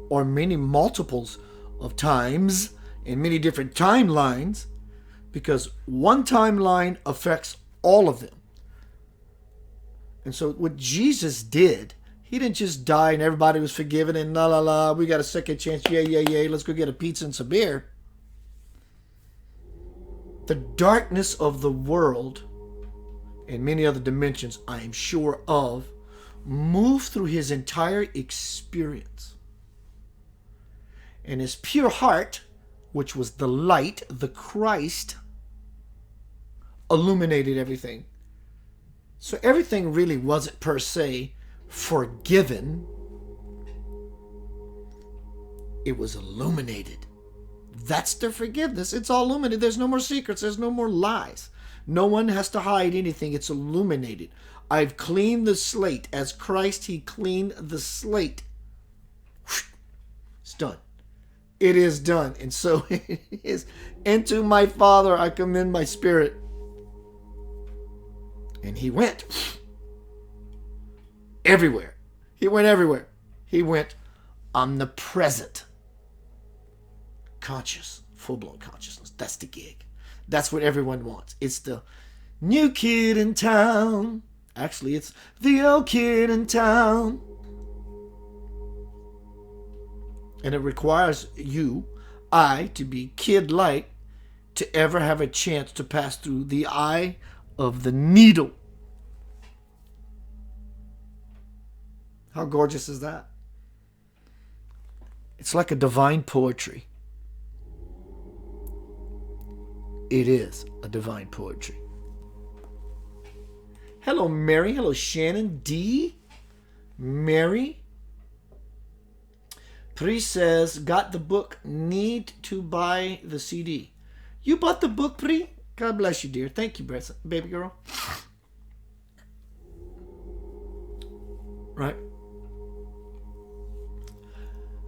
A: or many multiples of times in many different timelines, because one timeline affects all of them. And so what Jesus did, he didn't just die and everybody was forgiven and la la la, we got a second chance, yay, yay, yay, let's go get a pizza and some beer. The darkness of the world and many other dimensions, I am sure of, moved through his entire experience. And his pure heart, which was the light, the Christ, illuminated everything. So everything really wasn't per se forgiven. It was illuminated. That's the forgiveness. It's all illuminated. There's no more secrets. There's no more lies. No one has to hide anything. It's illuminated. I've cleaned the slate. As Christ, he cleaned the slate. It's done. It is done. And so it is. Into my Father I commend my spirit. And he went everywhere. He went everywhere. He went omnipresent. Conscious. Full-blown consciousness. That's the gig. That's what everyone wants. It's the new kid in town. Actually, it's the old kid in town. And it requires you, I, to be kid-like to ever have a chance to pass through the eye of the needle. How gorgeous is that? It's like a divine poetry. It is a divine poetry. Hello, Mary. Hello, Shannon D. Mary. Pri says, got the book, need to buy the CD. You bought the book, Pri? God bless you, dear. Thank you, baby girl. Right.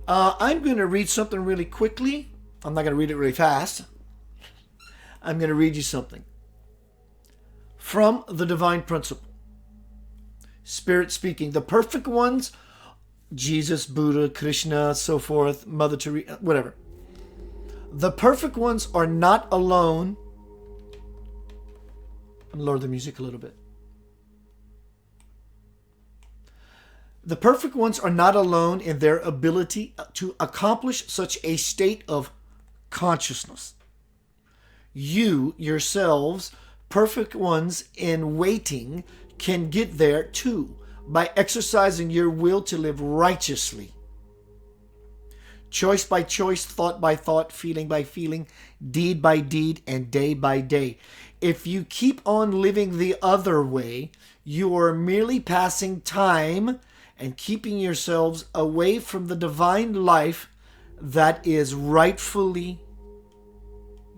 A: I'm going to read something really quickly. I'm not going to read it really fast. I'm going to read you something from the divine principle. Spirit speaking. The perfect ones, Jesus, Buddha, Krishna, so forth, Mother Teresa, whatever. The perfect ones are not alone. I'm going to lower the music a little bit. The perfect ones are not alone in their ability to accomplish such a state of consciousness. You, yourselves, perfect ones in waiting, can get there too by exercising your will to live righteously. Choice by choice, thought by thought, feeling by feeling, deed by deed, and day by day. If you keep on living the other way, you are merely passing time and keeping yourselves away from the divine life that is rightfully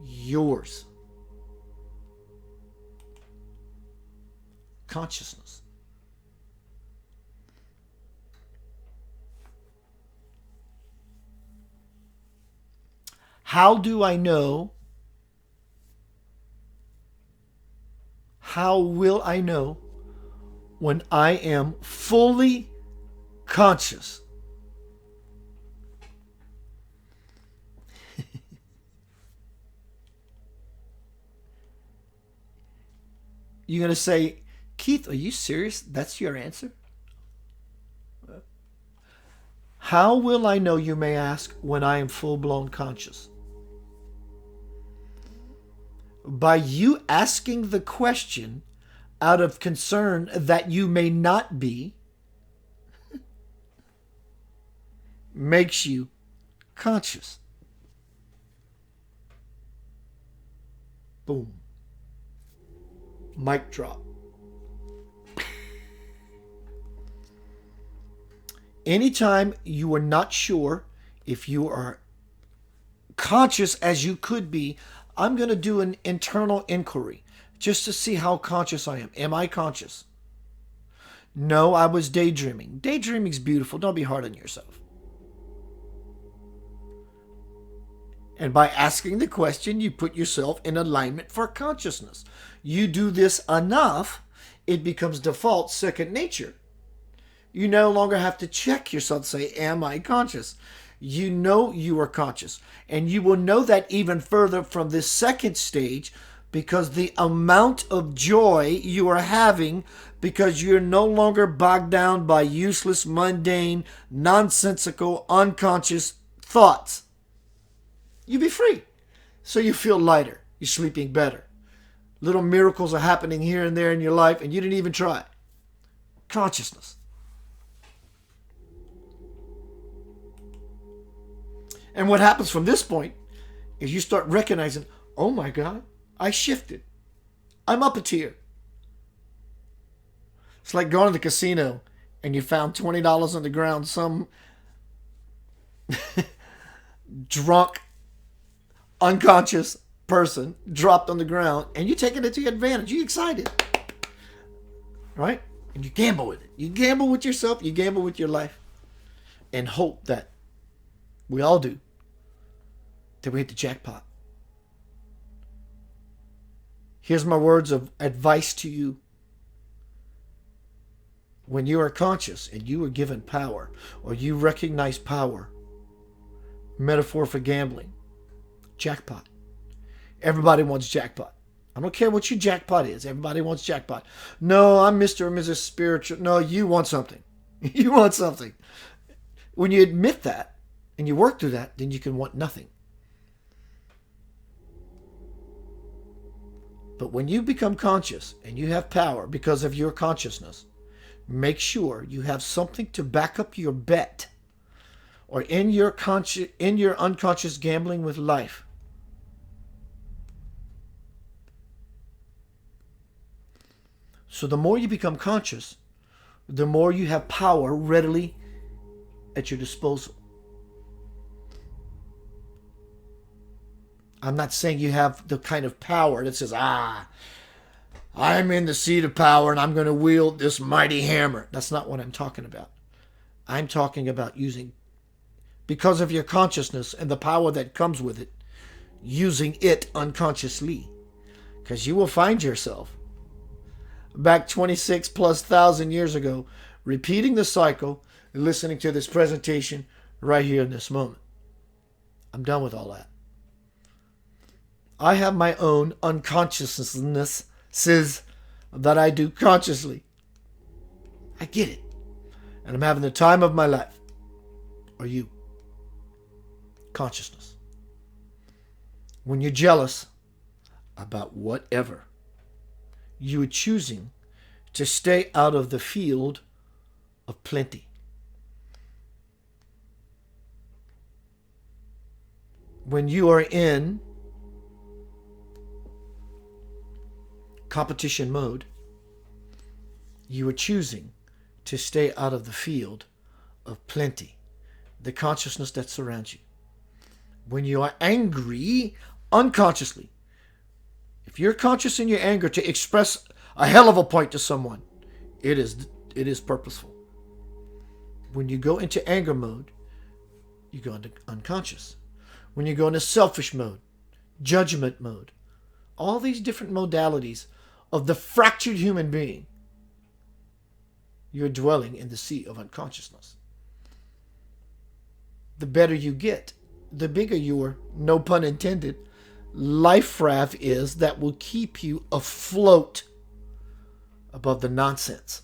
A: yours. Consciousness. How do I know? How will I know when I am fully conscious? You're going to say, Keith, are you serious? That's your answer? How will I know, you may ask, when I am full-blown conscious? By you asking the question out of concern that you may not be, makes you conscious. Boom. Mic drop. Anytime you are not sure if you are conscious as you could be, I'm going to do an internal inquiry just to see how conscious I am. Am I conscious? No, I was daydreaming. Daydreaming's beautiful. Don't be hard on yourself. And by asking the question, you put yourself in alignment for consciousness. You do this enough, it becomes default second nature. You no longer have to check yourself to say, am I conscious? You know you are conscious. And you will know that even further from this second stage, because the amount of joy you are having, because you're no longer bogged down by useless, mundane, nonsensical, unconscious thoughts. You be free. So you feel lighter. You're sleeping better. Little miracles are happening here and there in your life, and you didn't even try. Consciousness. And what happens from this point is you start recognizing, oh my God, I shifted. I'm up a tier. It's like going to the casino and you found $20 on the ground. Some drunk, unconscious person dropped on the ground, and you're taking it to your advantage. You're excited, right? And you gamble with it. You gamble with yourself. You gamble with your life, and hope that we all do that we hit the jackpot. Here's my words of advice to you. When you are conscious and you are given power, or you recognize power, metaphor for gambling, jackpot. Everybody wants jackpot. I don't care what your jackpot is. Everybody wants jackpot. No, I'm Mr. or Mrs. Spiritual. No, you want something. You want something. When you admit that and you work through that, then you can want nothing. But when you become conscious and you have power because of your consciousness, make sure you have something to back up your bet, or in your unconscious gambling with life. So the more you become conscious, the more you have power readily at your disposal. I'm not saying you have the kind of power that says, I'm in the seat of power and I'm going to wield this mighty hammer. That's not what I'm talking about. I'm talking about using, because of your consciousness and the power that comes with it, using it unconsciously. Because you will find yourself back 26 plus thousand years ago, repeating the cycle and listening to this presentation right here in this moment. I'm done with all that. I have my own unconsciousnesses that I do consciously. I get it. And I'm having the time of my life. Are you? Consciousness. When you're jealous about whatever, you are choosing to stay out of the field of plenty. When you are in competition mode, you are choosing to stay out of the field of plenty, the consciousness that surrounds you. When you are angry unconsciously, if you're conscious in your anger to express a hell of a point to someone, it is purposeful. When you go into anger mode, you go into unconscious. When you go into selfish mode, judgment mode, all these different modalities of the fractured human being, you're dwelling in the sea of unconsciousness. The better you get, the bigger your, no pun intended, life raft is that will keep you afloat above the nonsense.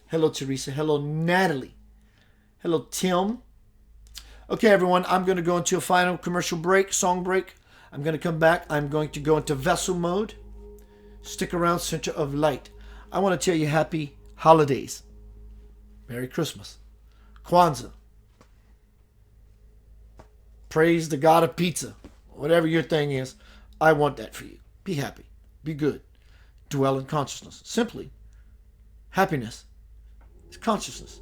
A: Hello, Teresa. Hello, Natalie. Hello, Tim. Okay, everyone, I'm going to go into a final commercial break, song break. I'm going to come back. I'm going to go into vessel mode. Stick around, Center of Light. I want to tell you happy holidays. Merry Christmas. Kwanzaa. Praise the God of pizza. Whatever your thing is, I want that for you. Be happy. Be good. Dwell in consciousness. Simply, happiness is consciousness.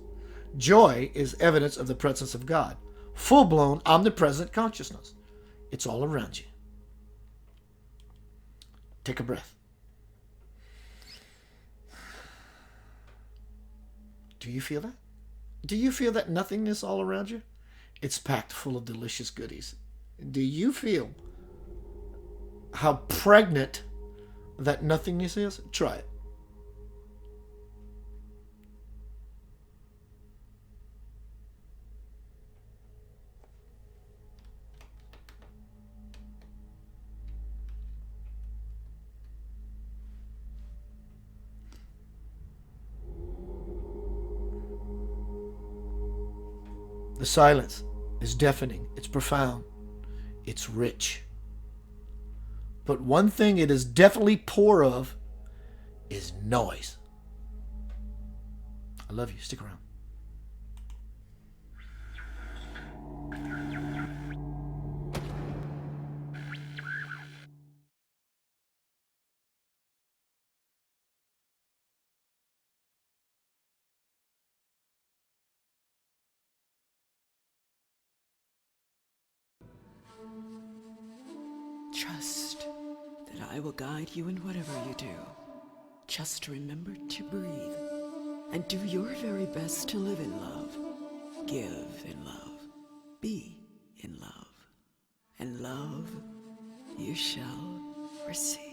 A: Joy is evidence of the presence of God. Full-blown, omnipresent consciousness. It's all around you. Take a breath. Do you feel that? Do you feel that nothingness all around you? It's packed full of delicious goodies. Do you feel how pregnant that nothingness is? Try it. The silence is deafening. It's profound. It's rich. But one thing it is definitely poor of is noise. I love you. Stick around.
C: Trust that I will guide you in whatever you do. Just remember to breathe and do your very best to live in love, give in love, be in love, and love you shall receive.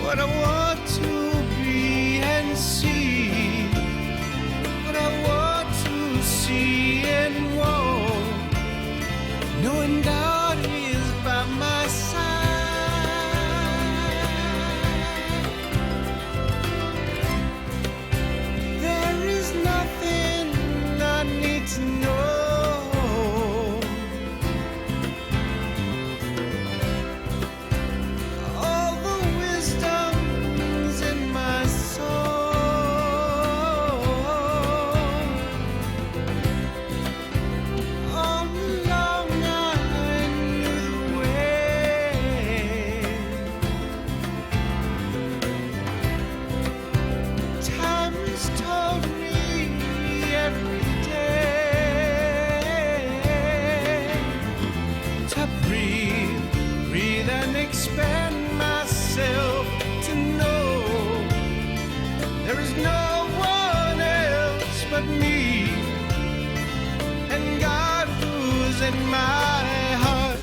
B: What I want to be and see, what I want to see and want, knowing God is by my side. There is nothing I need to know. Expand myself to know there is no one else but me and God who's in my heart.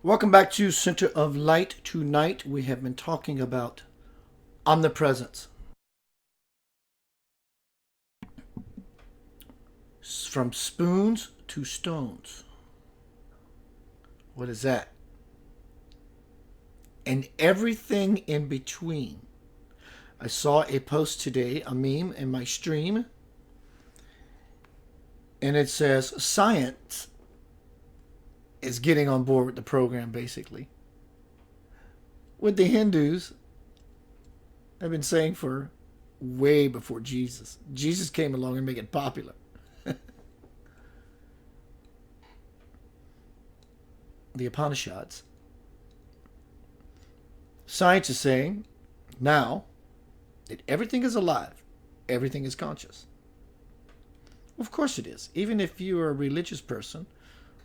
A: Welcome back to Center of Light. Tonight we have been talking about omnipresence. From spoons to stones. What is that? And everything in between. I saw a post today, a meme in my stream, and it says science is getting on board with the program, basically. What the Hindus have been saying for way before Jesus. Jesus came along and made it popular. The Upanishads. Science is saying now that everything is alive, everything is conscious. Of course it is. Even if you are a religious person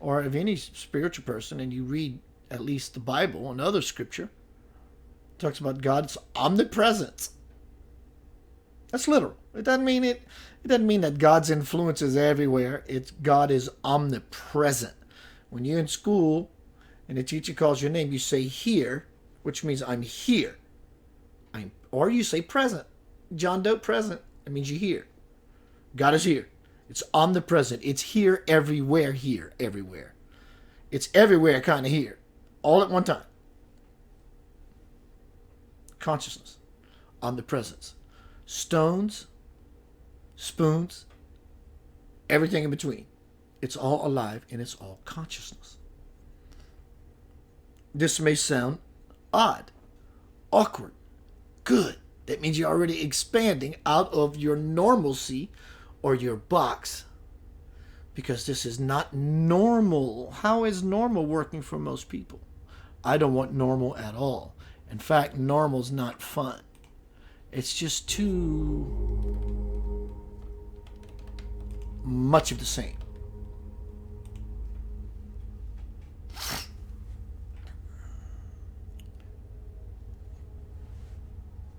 A: or of any spiritual person and you read at least the Bible and other scripture, it talks about God's omnipresence. That's literal. It doesn't mean that God's influence is everywhere. It's God is omnipresent. When you're in school and the teacher calls your name, you say here, which means I'm here. Or you say present. John Doe present. It means you're here. God is here. It's omnipresent. It's here, everywhere, everywhere. It's everywhere, kind of here. All at one time. Consciousness. Omnipresence. Stones, spoons, everything in between. It's all alive and it's all consciousness. This may sound odd, awkward, good. That means you're already expanding out of your normalcy or your box, because this is not normal. How is normal working for most people? I don't want normal at all. In fact, normal's not fun. It's just too much of the same.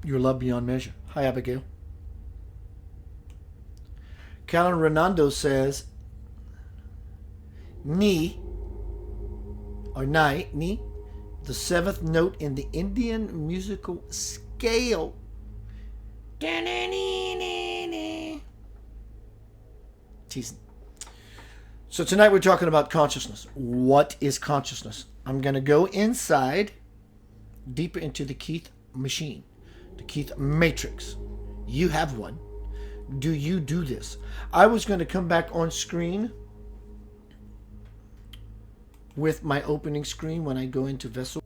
A: You're loved beyond measure. Hi, Abigail. Callan Renando says, Ni, or Nai, Ni, the seventh note in the Indian musical scale. Teasing. So tonight we're talking about consciousness. What is consciousness? I'm going to go inside, deeper into the Keith machine, the Keith matrix. You have one. Do you do this? I was going to come back on screen with my opening screen when I go into Vessel.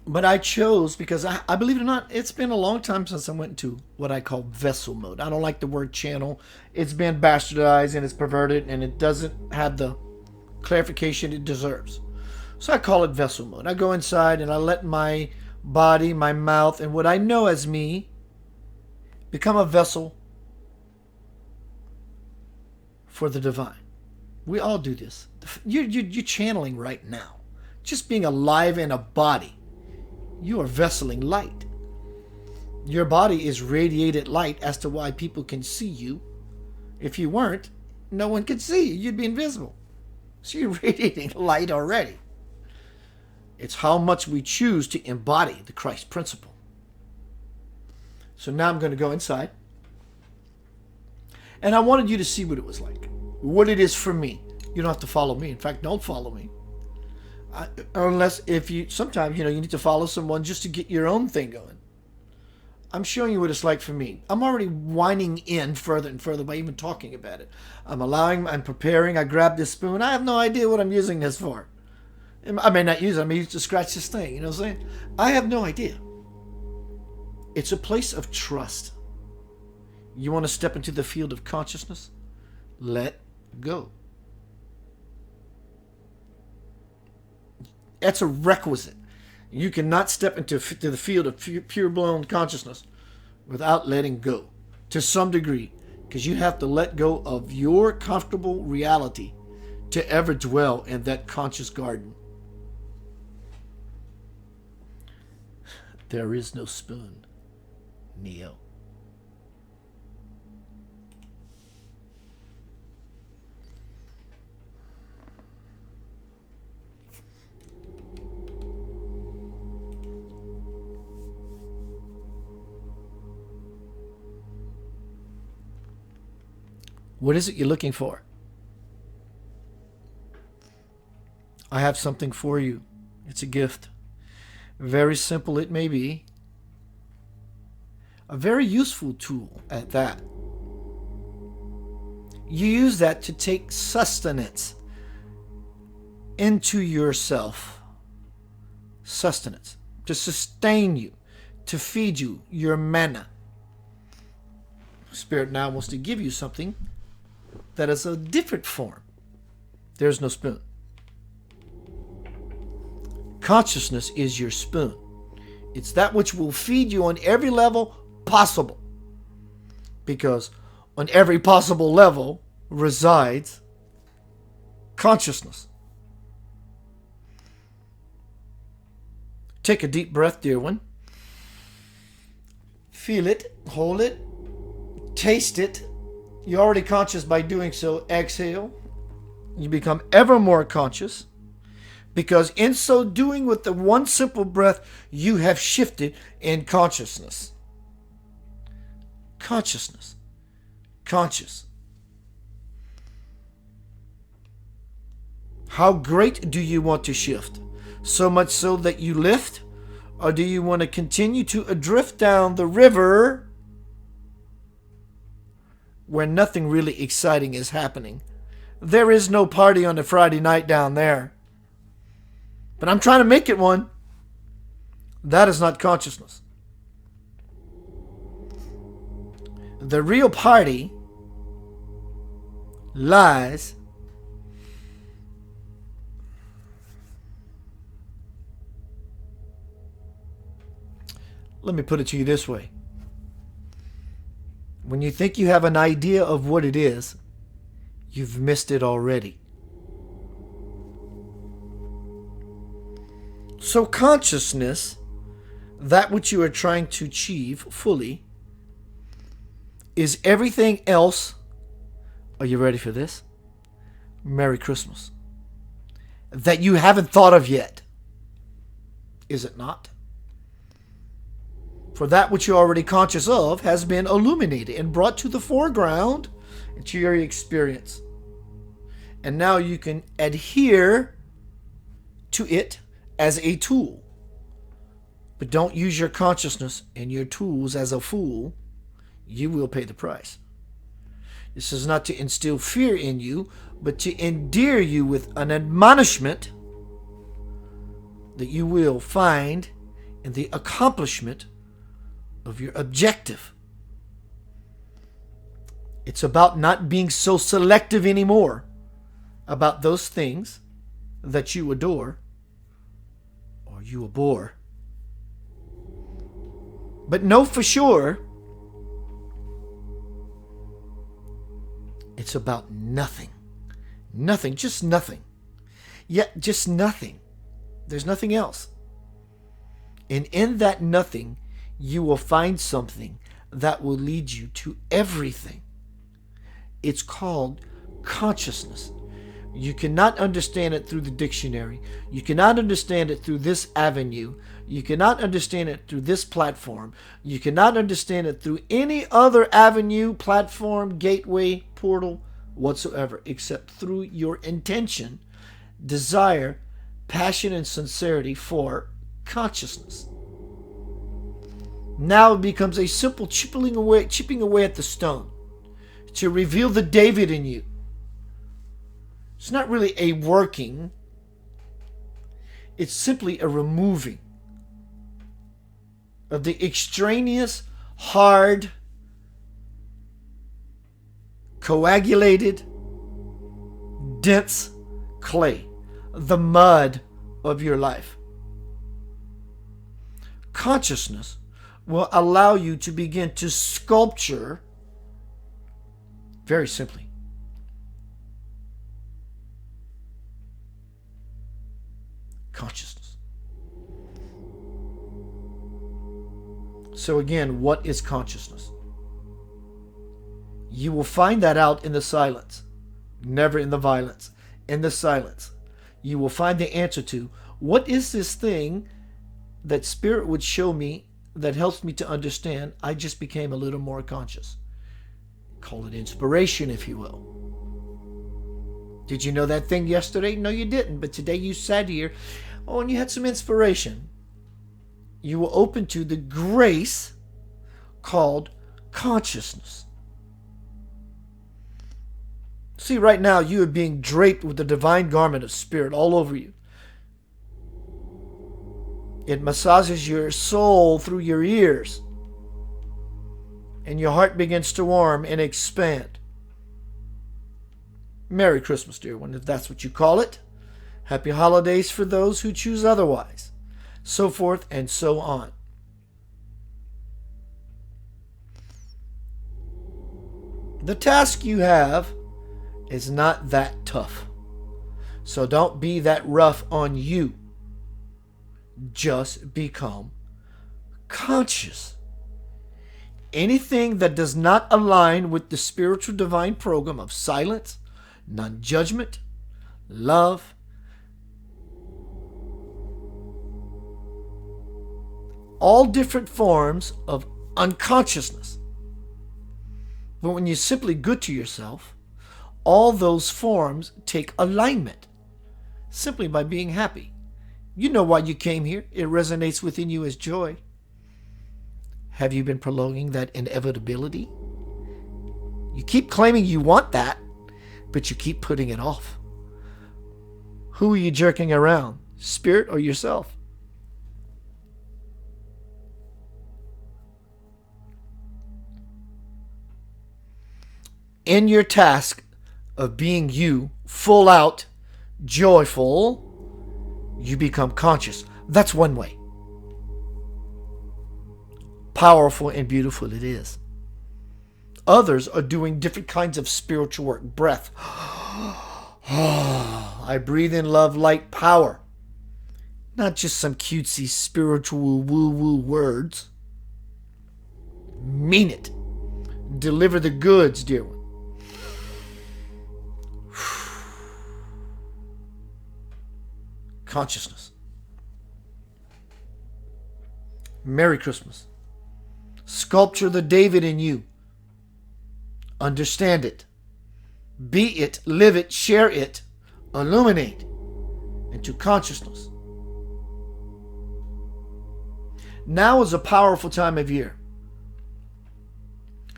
A: But I chose, because I believe it or not, it's been a long time since I went into what I call vessel mode. I don't like the word channel. It's been bastardized and it's perverted and it doesn't have the clarification it deserves. So I call it vessel mode. I go inside and I let my body, my mouth, and what I know as me become a vessel for the divine. We all do this. You're channeling right now. Just being alive in a body. You are vesseling light. Your body is radiated light as to why people can see you. If you weren't, no one could see you. You'd be invisible. So you're radiating light already. It's how much we choose to embody the Christ principle. So now I'm going to go inside. And I wanted you to see what it was like. What it is for me. You don't have to follow me. In fact, don't follow me. Unless if you, sometimes, you need to follow someone just to get your own thing going. I'm showing you what it's like for me. I'm already winding in further and further by even talking about it. I'm preparing, I grab this spoon. I have no idea what I'm using this for. I may not use it. I may use it to scratch this thing. You know what I'm saying? I have no idea. It's a place of trust. You want to step into the field of consciousness? Let go. That's a requisite. You cannot step into the field of pure blown consciousness without letting go to some degree, because you have to let go of your comfortable reality to ever dwell in that conscious garden. There is no spoon, Neo. What is it you're looking for? I have something for you. It's a gift. Very simple it may be. A very useful tool at that. You use that to take sustenance into yourself. Sustenance. To sustain you. To feed you. Your manna. Spirit now wants to give you something that is a different form. There's no spoon. Consciousness is your spoon. It's that which will feed you on every level possible. Because on every possible level resides consciousness. Take a deep breath, dear one. Feel it, hold it, taste it. You're already conscious by doing so. Exhale. You become ever more conscious. Because in so doing, with the one simple breath, you have shifted in consciousness. Consciousness. Conscious. How great do you want to shift? So much so that you lift? Or do you want to continue to drift down the river where nothing really exciting is happening? There is no party on a Friday night down there. But I'm trying to make it one. That is not consciousness. The real party lies let me put it to you this way. When you think you have an idea of what it is, you've missed it already. So consciousness, that which you are trying to achieve fully, is everything else. Are you ready for this? Merry Christmas. That you haven't thought of yet. Is it not? For that which you're already conscious of has been illuminated and brought to the foreground into your experience. And now you can adhere to it as a tool. But don't use your consciousness and your tools as a fool. You will pay the price. This is not to instill fear in you, but to endear you with an admonishment that you will find in the accomplishment of your objective. It's about not being so selective anymore about those things that you adore or you abhor. But know for sure, it's about nothing. Nothing, just nothing. Yet just nothing. There's nothing else. And in that nothing, you will find something that will lead you to everything. It's called consciousness. You cannot understand it through the dictionary. You cannot understand it through this avenue. You cannot understand it through this platform. You cannot understand it through any other avenue, platform, gateway, portal, whatsoever, except through your intention, desire, passion, and sincerity for consciousness. Now it becomes a simple chipping away at the stone to reveal the David in you. It's not really a working. It's simply a removing of the extraneous, hard, coagulated, dense clay, the mud of your life. Consciousness will allow you to begin to sculpture, very simply, consciousness. So again, what is consciousness? You will find that out in the silence, never in the violence. In the silence, you will find the answer to, what is this thing that Spirit would show me that helps me to understand I just became a little more conscious? Call it inspiration, if you will. Did you know that thing yesterday? No, you didn't. But today you sat here, and you had some inspiration. You were open to the grace called consciousness. See, right now you are being draped with the divine garment of spirit all over you. It massages your soul through your ears. And your heart begins to warm and expand. Merry Christmas, dear one, if that's what you call it. Happy holidays for those who choose otherwise. So forth and so on. The task you have is not that tough. So don't be that rough on you. Just become conscious. Anything that does not align with the spiritual divine program of silence, non-judgment, love, all different forms of unconsciousness. But when you're simply good to yourself, all those forms take alignment simply by being happy. You know why you came here. It resonates within you as joy. Have you been prolonging that inevitability? You keep claiming you want that, but you keep putting it off. Who are you jerking around? Spirit or yourself? In your task of being you, full out, joyful, you become conscious. That's one way. Powerful and beautiful it is. Others are doing different kinds of spiritual work. Breath. I breathe in love, light, power. Not just some cutesy spiritual woo-woo words. Mean it. Deliver the goods, dear one. Consciousness. Merry Christmas. Sculpture the David in you. Understand it. Be it, live it, share it, illuminate into consciousness. Now is a powerful time of year.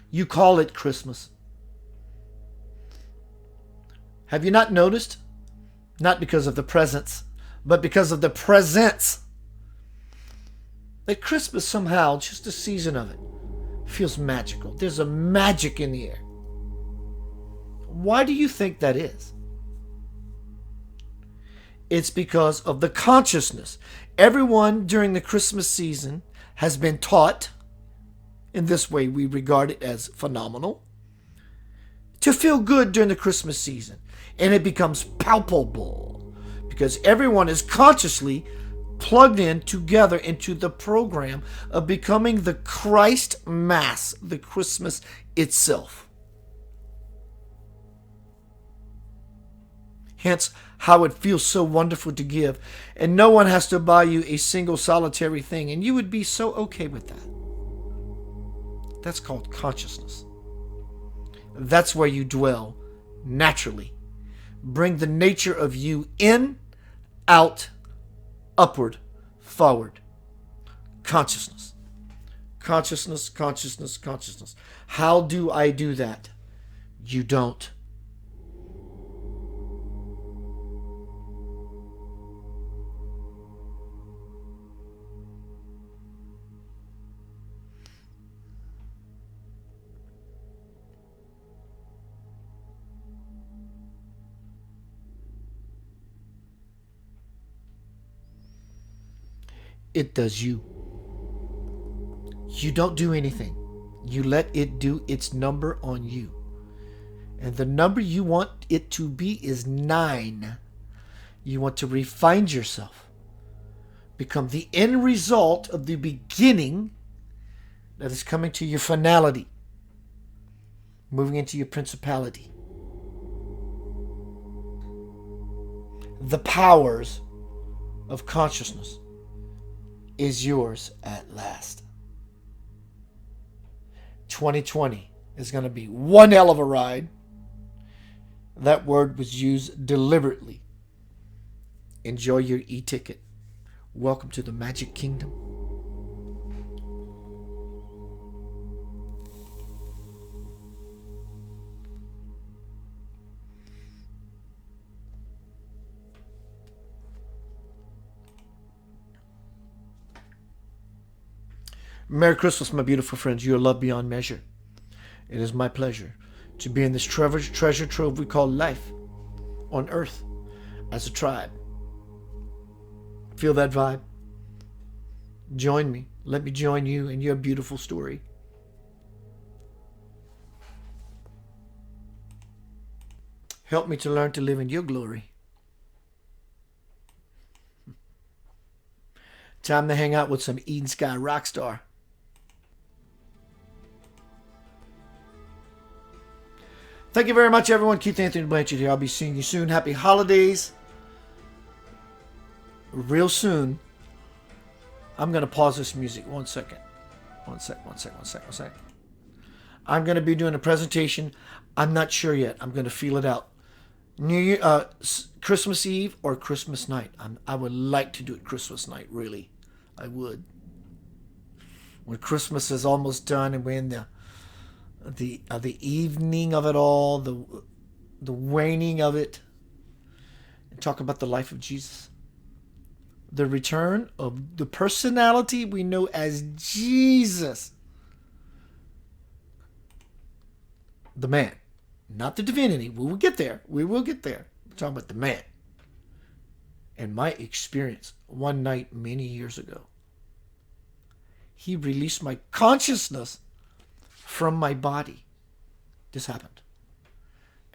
A: You call it Christmas. Have you not noticed? Not because of the presents, but because of the presence. That Christmas somehow, just the season of it, feels magical. There's a magic in the air. Why do you think that is? It's because of the consciousness. Everyone during the Christmas season has been taught, in this way we regard it as phenomenal, to feel good during the Christmas season. And it becomes palpable because everyone is consciously plugged in together into the program of becoming the Christ Mass, the Christmas itself. Hence, how it feels so wonderful to give. And no one has to buy you a single solitary thing. And you would be so okay with that. That's called consciousness. That's where you dwell naturally. Bring the nature of you in, out, upward, forward. Consciousness. Consciousness, consciousness, consciousness. How do I do that? You don't. It does you. You don't do anything. You let it do its number on you. And the number you want it to be is 9. You want to refine yourself. Become the end result of the beginning that is coming to your finality. Moving into your principality. The powers of consciousness is yours at last. 2020 is going to be one hell of a ride. That word was used deliberately. Enjoy your e-ticket. Welcome to the Magic Kingdom. Merry Christmas, my beautiful friends. You are loved beyond measure. It is my pleasure to be in this treasure trove we call life on earth as a tribe. Feel that vibe? Join me. Let me join you in your beautiful story. Help me to learn to live in your glory. Time to hang out with some Eden Sky Rockstar. Thank you very much, everyone. Keith Anthony Blanchard here. I'll be seeing you soon. Happy holidays. Real soon. I'm going to pause this music. One second. One sec. I'm going to be doing a presentation. I'm not sure yet. I'm going to feel it out. New Year, Christmas Eve or Christmas night. I would like to do it Christmas night, really. I would. When Christmas is almost done and we're in the evening of it all, the waning of it, and talk about the life of Jesus. The return of the personality we know as Jesus. The man. Not the divinity. We will get there. We're talking about the man. And my experience one night many years ago. He released my consciousness from my body. This happened.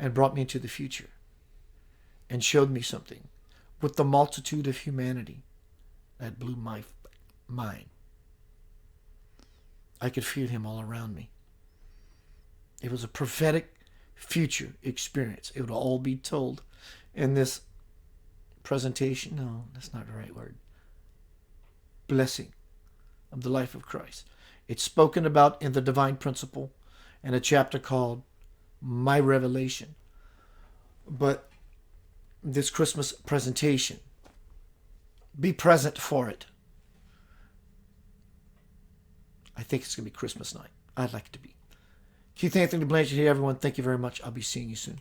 A: And brought me into the future. And showed me something. With the multitude of humanity. That blew my mind. I could feel him all around me. It was a prophetic future experience. It would all be told in this presentation. No, that's not the right word. Blessing of the life of Christ. It's spoken about in the Divine Principle in a chapter called My Revelation. But this Christmas presentation, be present for it. I think it's going to be Christmas night. I'd like it to be. Keith Anthony Blanchard here, everyone. Thank you very much. I'll be seeing you soon.